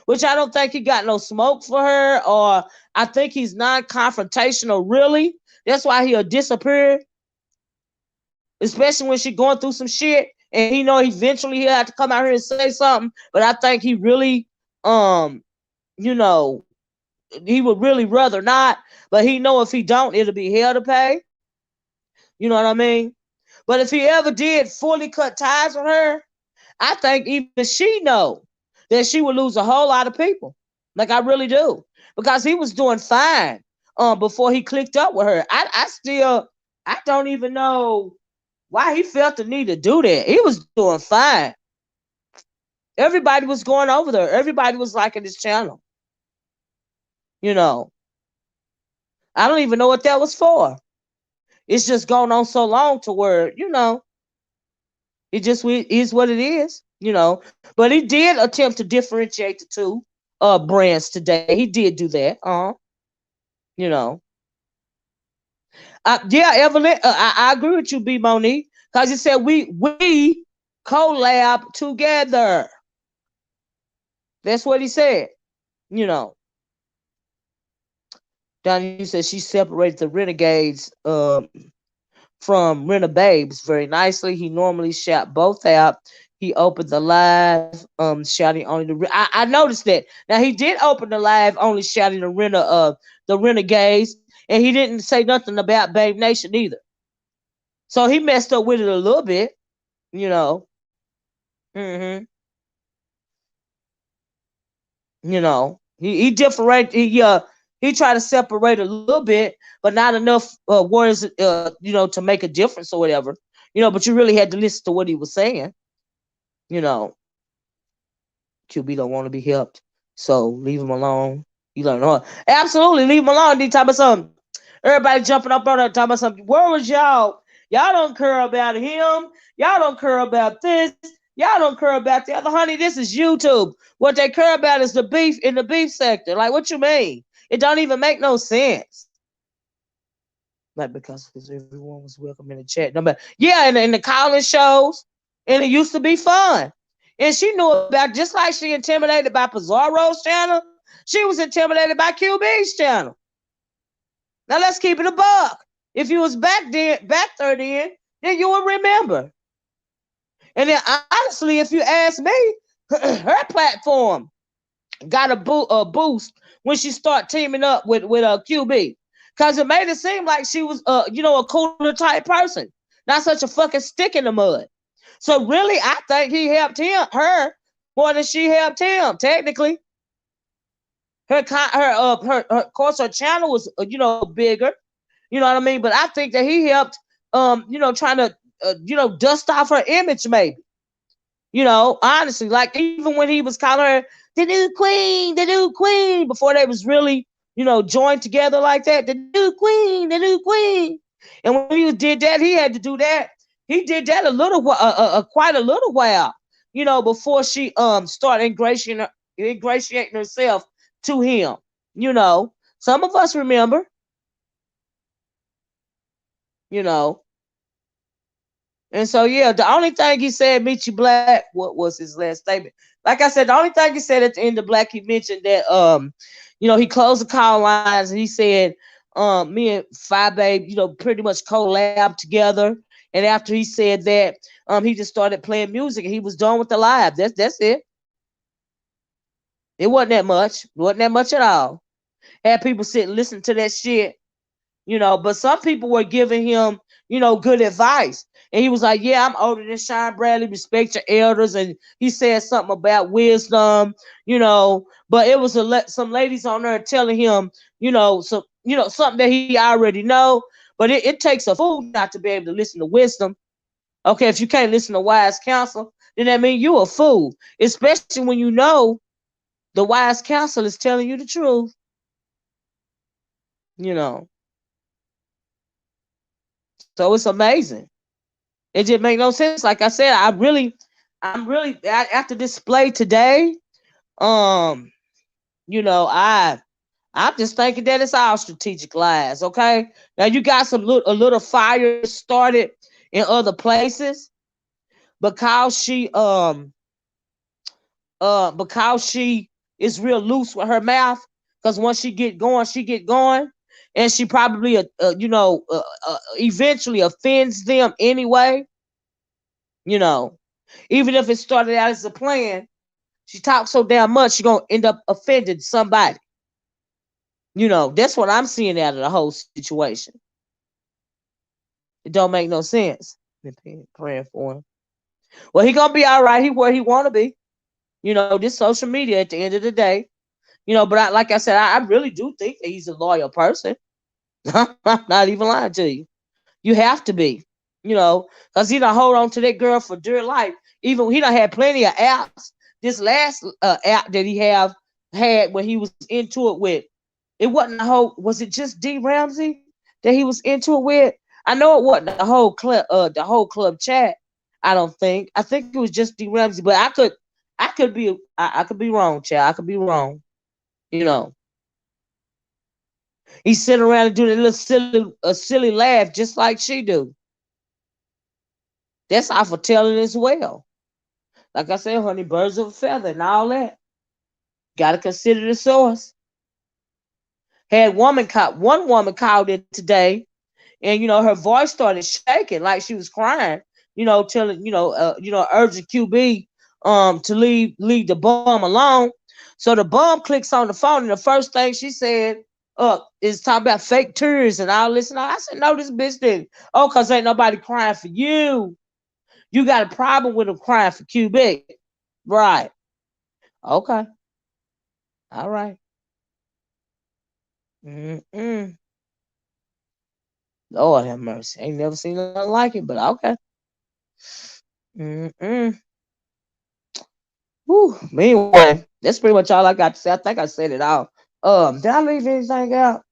which I don't think he got no smoke for her, or I think he's non-confrontational, really. That's why he'll disappear, especially when she's going through some shit, and he know eventually he'll have to come out here and say something. But I think he really, he would really rather not. But he know if he don't, it'll be hell to pay. You know what I mean? But if he ever did fully cut ties with her, I think even she know that she would lose a whole lot of people. Like, I really do. Because he was doing fine before he clicked up with her. I don't even know why he felt the need to do that. He was doing fine. Everybody was going over there. Everybody was liking his channel. I don't even know what that was for. It's just gone on so long to where, it just is what it is, But he did attempt to differentiate the two brands today. He did do that. Yeah, Evelyn, I agree with you, B. Monique, because he said we collab together. That's what he said. Donnie said she separated the renegades from Renegabes very nicely. He normally shout both out. He opened the live, shouting only the. I noticed that. Now he did open the live, only shouting the Renegades, and he didn't say nothing about Babe Nation either. So he messed up with it a little bit, Mm-hmm. He different. He tried to separate a little bit, but not enough words, to make a difference or whatever. But you really had to listen to what he was saying. You know, QB don't want to be helped, so leave him alone. You don't know. Absolutely, leave him alone. They talking about something. Everybody jumping up on her talking about something. Where was y'all? Y'all don't care about him. Y'all don't care about this. Y'all don't care about the other. Honey, this is YouTube. What they care about is the beef in the beef sector. Like, what you mean? It don't even make no sense. Like, because everyone was welcome in the chat. No, but yeah, in the calling shows, and it used to be fun. And she knew about, just like she intimidated by Pizarro's channel, she was intimidated by QB's channel. Now let's keep it a buck. If you was back there then you would remember. And then honestly, if you ask me, her platform got a boost when she started teaming up with QB, because it made it seem like she was a cooler type person, not such a fucking stick in the mud. So really, I think he helped her more than she helped him. Technically, of course, her channel was bigger. You know what I mean? But I think that he helped, trying to dust off her image, maybe. Honestly, like even when he was calling her the new queen, before they was really, joined together like that, the new queen, the new queen. And when he did that, he had to do that. He did that a little, quite a little while, before she started ingratiating herself to him. Some of us remember, you know. And so, yeah, the only thing he said, meet you black, what was his last statement? Like I said, the only thing he said at the end of Black, he mentioned that, he closed the call lines and he said, me and Phi Babe, pretty much collab together. And after he said that, he just started playing music and he was done with the live. That's it. It wasn't that much. It wasn't that much at all. Had people sit and listen to that shit, but some people were giving him, good advice. And he was like, yeah, I'm older than Sean Bradley, respect your elders. And he said something about wisdom, but it was some ladies on there telling him, something that he already know. But it takes a fool not to be able to listen to wisdom. Okay, if you can't listen to wise counsel, then that means you a fool, especially when you know the wise counsel is telling you the truth. you know. So it's amazing. It just make no sense. Like I said, I'm really after this display today. Um, I'm just thinking that it's all strategic lies. Okay, now you got a little fire started in other places because she is real loose with her mouth. Because once she get going, and she probably eventually offends them anyway. You know, even if it started out as a plan, she talks so damn much, she's gonna end up offending somebody. That's what I'm seeing out of the whole situation. It don't make no sense. Praying for him. Well, he gonna be all right. He where he wanna be. This social media at the end of the day. But like I said, I really do think that he's a loyal person. I'm not even lying to you. You have to be, because he don't hold on to that girl for dear life. Even he done had plenty of apps. This last app that he had when he was into it with, it wasn't was it just D Ramsey that he was into it with? I know it wasn't the whole club chat. I don't think. I think it was just D Ramsey, but I could be wrong, Chad. I could be wrong. You know, he sit around and do that little silly laugh just like she do. That's off of telling as well. Like I said, honey, birds of a feather and all that. Got to consider the source. One woman called in today, and her voice started shaking like she was crying. Telling urging QB to leave the bum alone. So the bum clicks on the phone, and the first thing she said is talking about fake tears and all this. And I said, no, this bitch didn't. Oh, because ain't nobody crying for you. You got a problem with them crying for QB. Right. Okay. All right. Mm-mm. Lord have mercy. Ain't never seen nothing like it, but okay. Mm-mm. Whew. Anyway, that's pretty much all I got to say. I think I said it all. Did I leave anything out?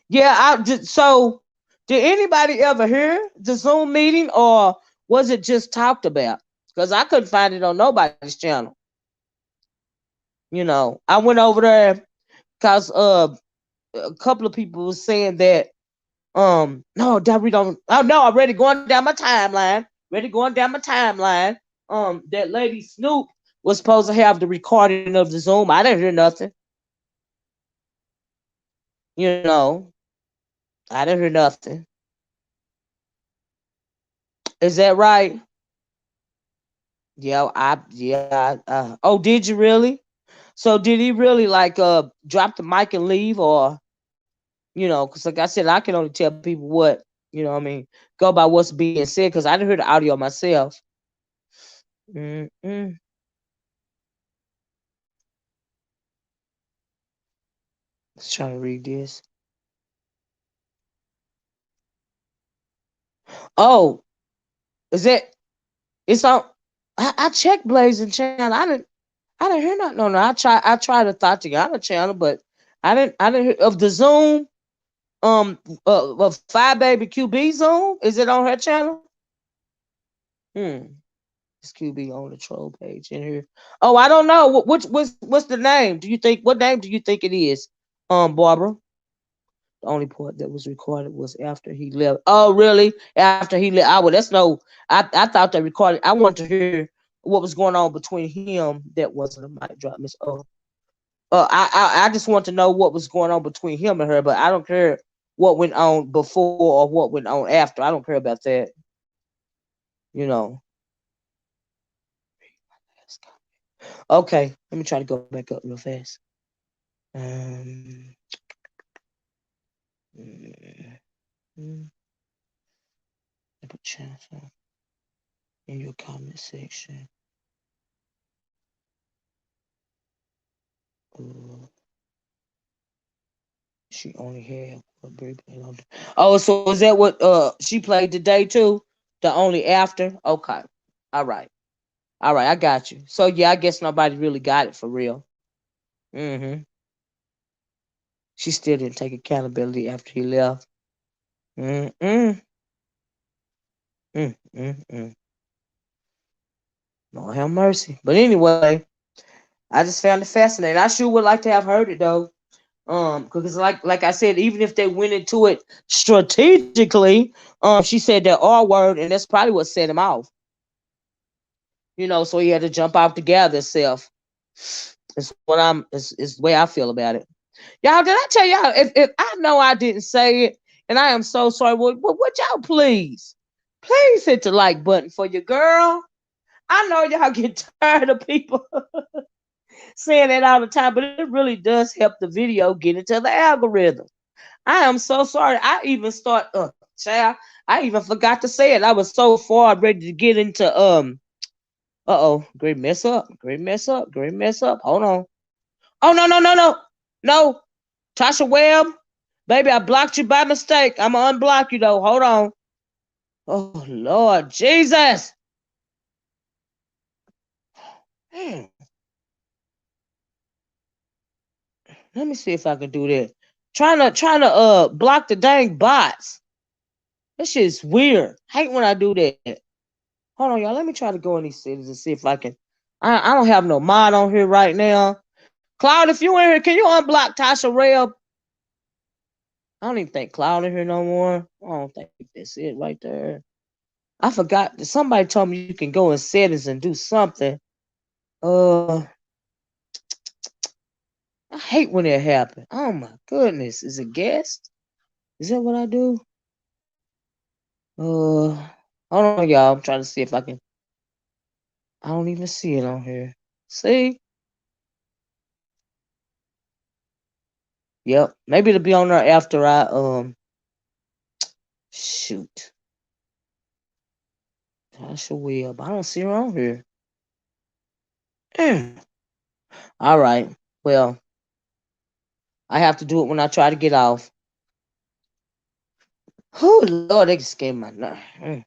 Yeah, I just so did anybody ever hear the Zoom meeting or was it just talked about? Because I couldn't find it on nobody's channel. I went over there because a couple of people were saying that no, that we don't. Oh no, I'm already going down my timeline. Ready going down my timeline. That lady Snoop was supposed to have the recording of the Zoom. I didn't hear nothing. You know, I didn't hear nothing. Is that right? Oh, did you really? So did he really like drop the mic and leave, or because like I said, I can only tell people what what I mean, go by what's being said because I didn't hear the audio myself. Mm-mm. Let's try to read this. Oh, is that it's on? I checked Blazing Channel. I didn't hear nothing. No, I tried to Tatiana channel, but I didn't hear of the Zoom. Of Five Baby QB Zoom. Is it on her channel? Hmm. Is QB on the troll page in here? Oh, I don't know. What's the name? Do you think what name do you think it is? Barbara. The only part that was recorded was after he left. Oh, really? After he left? That's no. I thought they recorded. I wanted to hear what was going on between him. That wasn't a mic drop, Miss O. I just want to know what was going on between him and her, but I don't care what went on before or what went on after. I don't care about that. You know. Okay, let me try to go back up real fast. Um, mm, mm, put channel in your comment section. Uh, she only had a brief. Oh, so is that what she played today too? The only after? Okay. All right. All right, I got you. So yeah, I guess nobody really got it for real. Mm-hmm. She still didn't take accountability after he left. Mm-mm. Mm-mm. Lord have mercy. But anyway, I just found it fascinating. I sure would like to have heard it though. Because like I said, even if they went into it strategically, she said that R word, and that's probably what set him off. So he had to jump off to gather himself. It's the way I feel about it. Y'all, did I tell y'all if I know I didn't say it, and I am so sorry, would y'all please hit the like button for your girl? I know y'all get tired of people saying that all the time, but it really does help the video get into the algorithm. I am so sorry. Child, I even forgot to say it. I was so far ready to get into great mess up, great mess up, great mess up. Hold on. Oh no. Tasha Webb, baby, I blocked you by mistake. I'm gonna unblock you though. Hold on. Oh Lord Jesus. Man, let me see if I can do that. Trying to block the dang bots. This shit's weird. Hate when I do that. Hold on, y'all. Let me try to go in these settings and see if I can. I don't have no mod on here right now. Cloud, if you in here, can you unblock Tasha Rail? I don't even think Cloud in here no more. I don't think that's it right there. I forgot. Somebody told me you can go in settings and do something. Uh, I hate when that happens. Oh my goodness. Is it guest? Is that what I do? Hold on, y'all. I'm trying to see if I can. I don't even see it on here. See? Yep. Maybe it'll be on there after I shoot. Tasha Webb. I don't see her on here. All right. Well, I have to do it when I try to get off. Oh Lord, they can scare my nerve.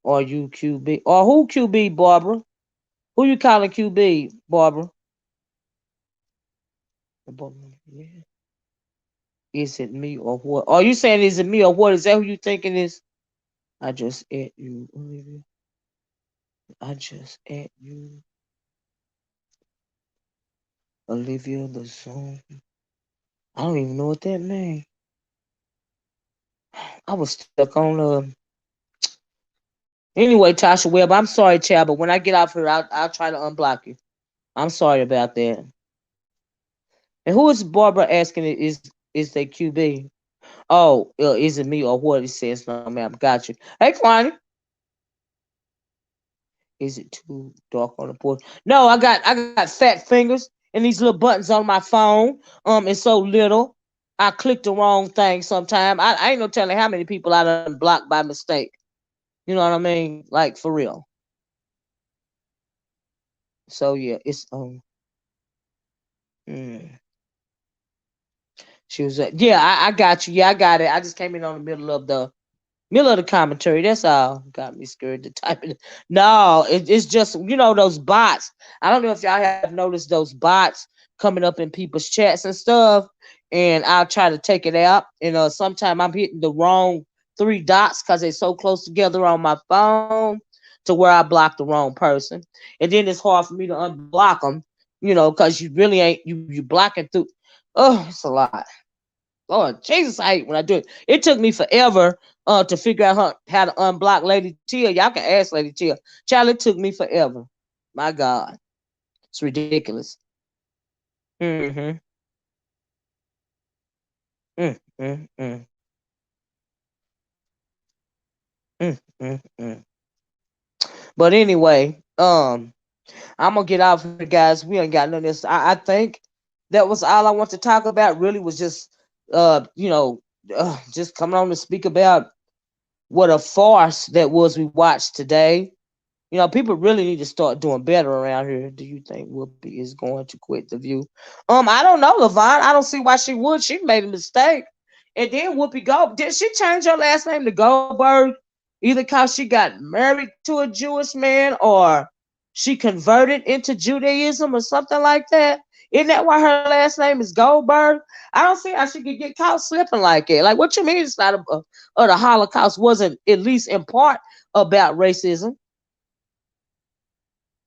Or you QB. Or who QB, Barbara? Who you calling QB, Barbara? Is it me or what? Are you saying is it me or what? Is that who you thinking is? I just at you, Olivia. I just at you, Olivia, the song. I don't even know what that means. I was stuck on Anyway, Tasha Webb, I'm sorry, child, but when I get off here, I'll try to unblock you. I'm sorry about that. And who is Barbara asking? Is they QB? Oh, is it me or what? It says no, ma'am. Got you. Hey, Kwani. Is it too dark on the porch? No, I got fat fingers and these little buttons on my phone. It's so little. I click the wrong thing sometime. I ain't no telling how many people I done blocked by mistake. You know what I mean? Like for real. So yeah, it's mm. She was yeah, I got you. Yeah, I got it. I just came in on the middle of the commentary. That's all. Got me scared to type it. No, it's just those bots. I don't know if y'all have noticed those bots coming up in people's chats and stuff. And I'll try to take it out. And sometimes I'm hitting the wrong three dots because they're so close together on my phone to where I block the wrong person. And then it's hard for me to unblock them. Because you really ain't you blocking through. Oh, it's a lot. Lord Jesus, I hate when I do it. It took me forever to figure out how to unblock Lady Tia. Y'all can ask Lady Tia. Child, it took me forever. My God. It's ridiculous. Mm-hmm. Mm, mm, mm, mm, mm, mm. But anyway, I'm gonna get out here, guys. We ain't got none of this. I think that was all I want to talk about. Really was just just coming on to speak about what a farce that was we watched today. People really need to start doing better around here. Do you think Whoopi is going to quit the View? I don't know, Levon. I don't see why she would. She made a mistake. And then Whoopi did she change her last name to Goldberg? Either because she got married to a Jewish man or she converted into Judaism or something like that. Isn't that why her last name is Goldberg? I don't see how she could get caught slipping like that. Like, what you mean it's not the Holocaust wasn't at least in part about racism?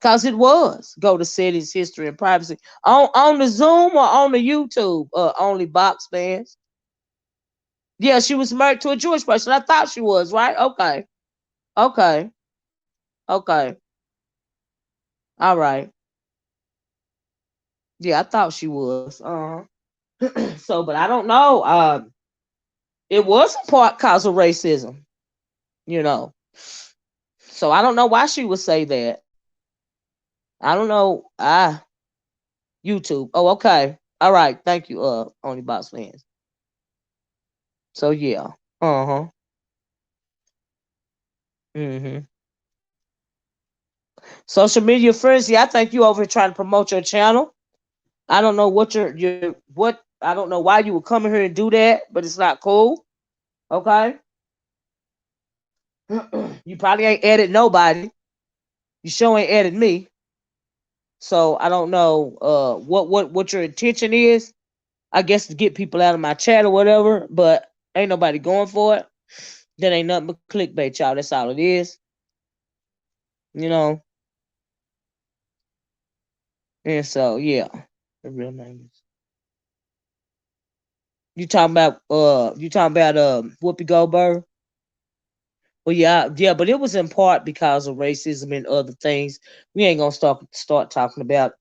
Cause it was. Go to settings, history, and privacy. On the Zoom or on the YouTube, only box fans. Yeah, she was married to a Jewish person. I thought she was, right? Okay. Okay. Okay. All right. Yeah, I thought she was. So, but I don't know. It was a part cause of racism, you know. So I don't know why she would say that. I don't know. YouTube. Oh, okay. All right. Thank you, only box fans. So yeah. Uh-huh. Mm-hmm. Social media frenzy. I think you over here trying to promote your channel. I don't know what what I don't know why you would come in here and do that, but it's not cool. Okay. You probably ain't added nobody. You sure ain't added me. So I don't know what your intention is. I guess to get people out of my chat or whatever, but ain't nobody going for it. That ain't nothing but clickbait, y'all. That's all it is. You know. And so yeah. The real name is. You talking about Whoopi Goldberg? Well, yeah, but it was in part because of racism and other things. We ain't gonna start talking about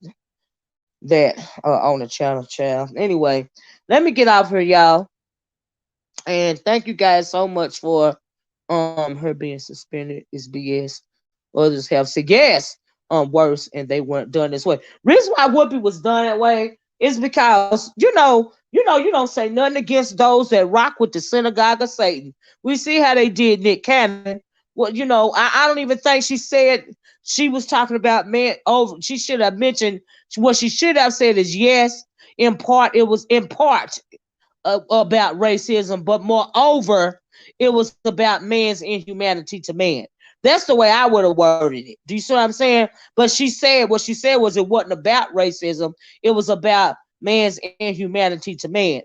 that on the channel, child. Anyway, let me get off here, y'all. And thank you guys so much for her being suspended is BS. Others have said yes, worse, and they weren't done this way. Reason why Whoopi was done that way is because you don't say nothing against those that rock with the synagogue of Satan. We see how they did Nick Cannon. Well, I don't even think she said she was talking about man over. She should have mentioned what she should have said is yes. it was in part about racism, but moreover, it was about man's inhumanity to man. That's the way I would have worded it. Do you see what I'm saying? But what she said was it wasn't about racism. It was about man's inhumanity to man.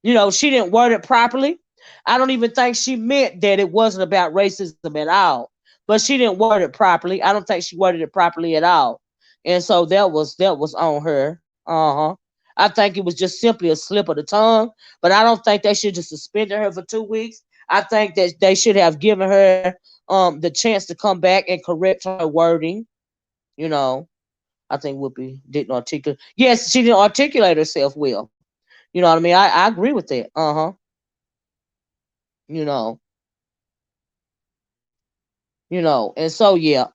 She didn't word it properly. I don't even think she meant that it wasn't about racism at all. But she didn't word it properly. I don't think she worded it properly at all. And so that was on her. Uh-huh. I think it was just simply a slip of the tongue, but I don't think they should just suspended her for 2 weeks. I think that they should have given her the chance to come back and correct her wording. You know, I think Whoopi didn't articulate. Yes, she didn't articulate herself well. You know what I mean? I agree with that. Uh-huh. You know, and so yeah.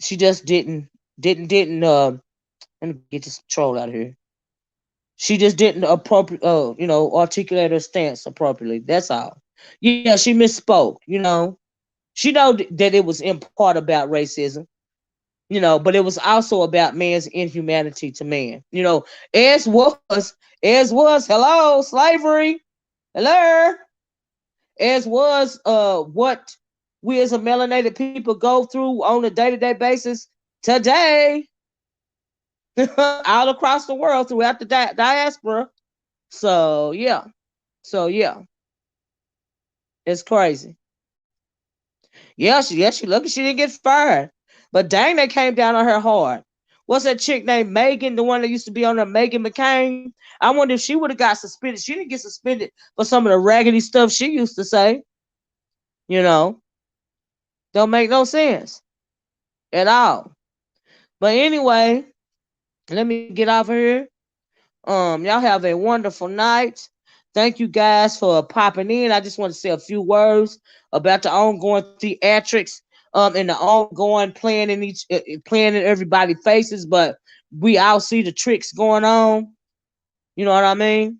She just didn't let me get this troll out of here. She just didn't articulate her stance appropriately. That's all. Yeah, she misspoke. She know that it was in part about racism. But it was also about man's inhumanity to man. As was hello slavery, hello, as was what we as a melanated people go through on a day-to-day basis today, all across the world throughout the diaspora. So yeah, so yeah, it's crazy. Yeah, she lucky she didn't get fired. But dang, they came down on her hard. What's that chick named Megan, the one that used to be on there, Megan McCain? I wonder if she would have got suspended. She didn't get suspended for some of the raggedy stuff she used to say. You know, don't make no sense at all. But anyway, let me get off of here. Y'all have a wonderful night. Thank you guys for popping in. I just want to say a few words about the ongoing theatrics, and the ongoing playing in everybody's faces, but we all see the tricks going on. You know what I mean?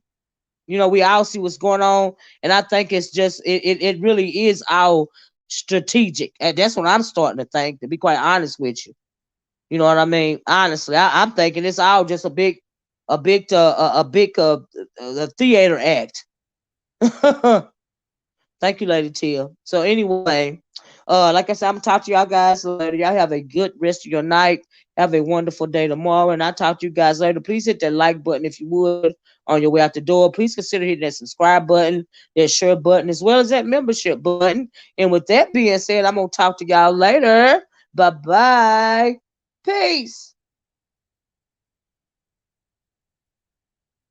We all see what's going on, and I think it's just it really is all strategic. And that's what I'm starting to think, to be quite honest with you. You know what I mean? Honestly, I'm thinking it's all just a theater act. Thank you, Lady Tia. So anyway, like I said, I'm gonna talk to y'all guys later. Y'all have a good rest of your night. Have a wonderful day tomorrow, and I'll talk to you guys later. Please hit that like button if you would on your way out the door. Please consider hitting that subscribe button, that share button, as well as that membership button. And with that being said, I'm gonna talk to y'all later. Bye bye. Peace.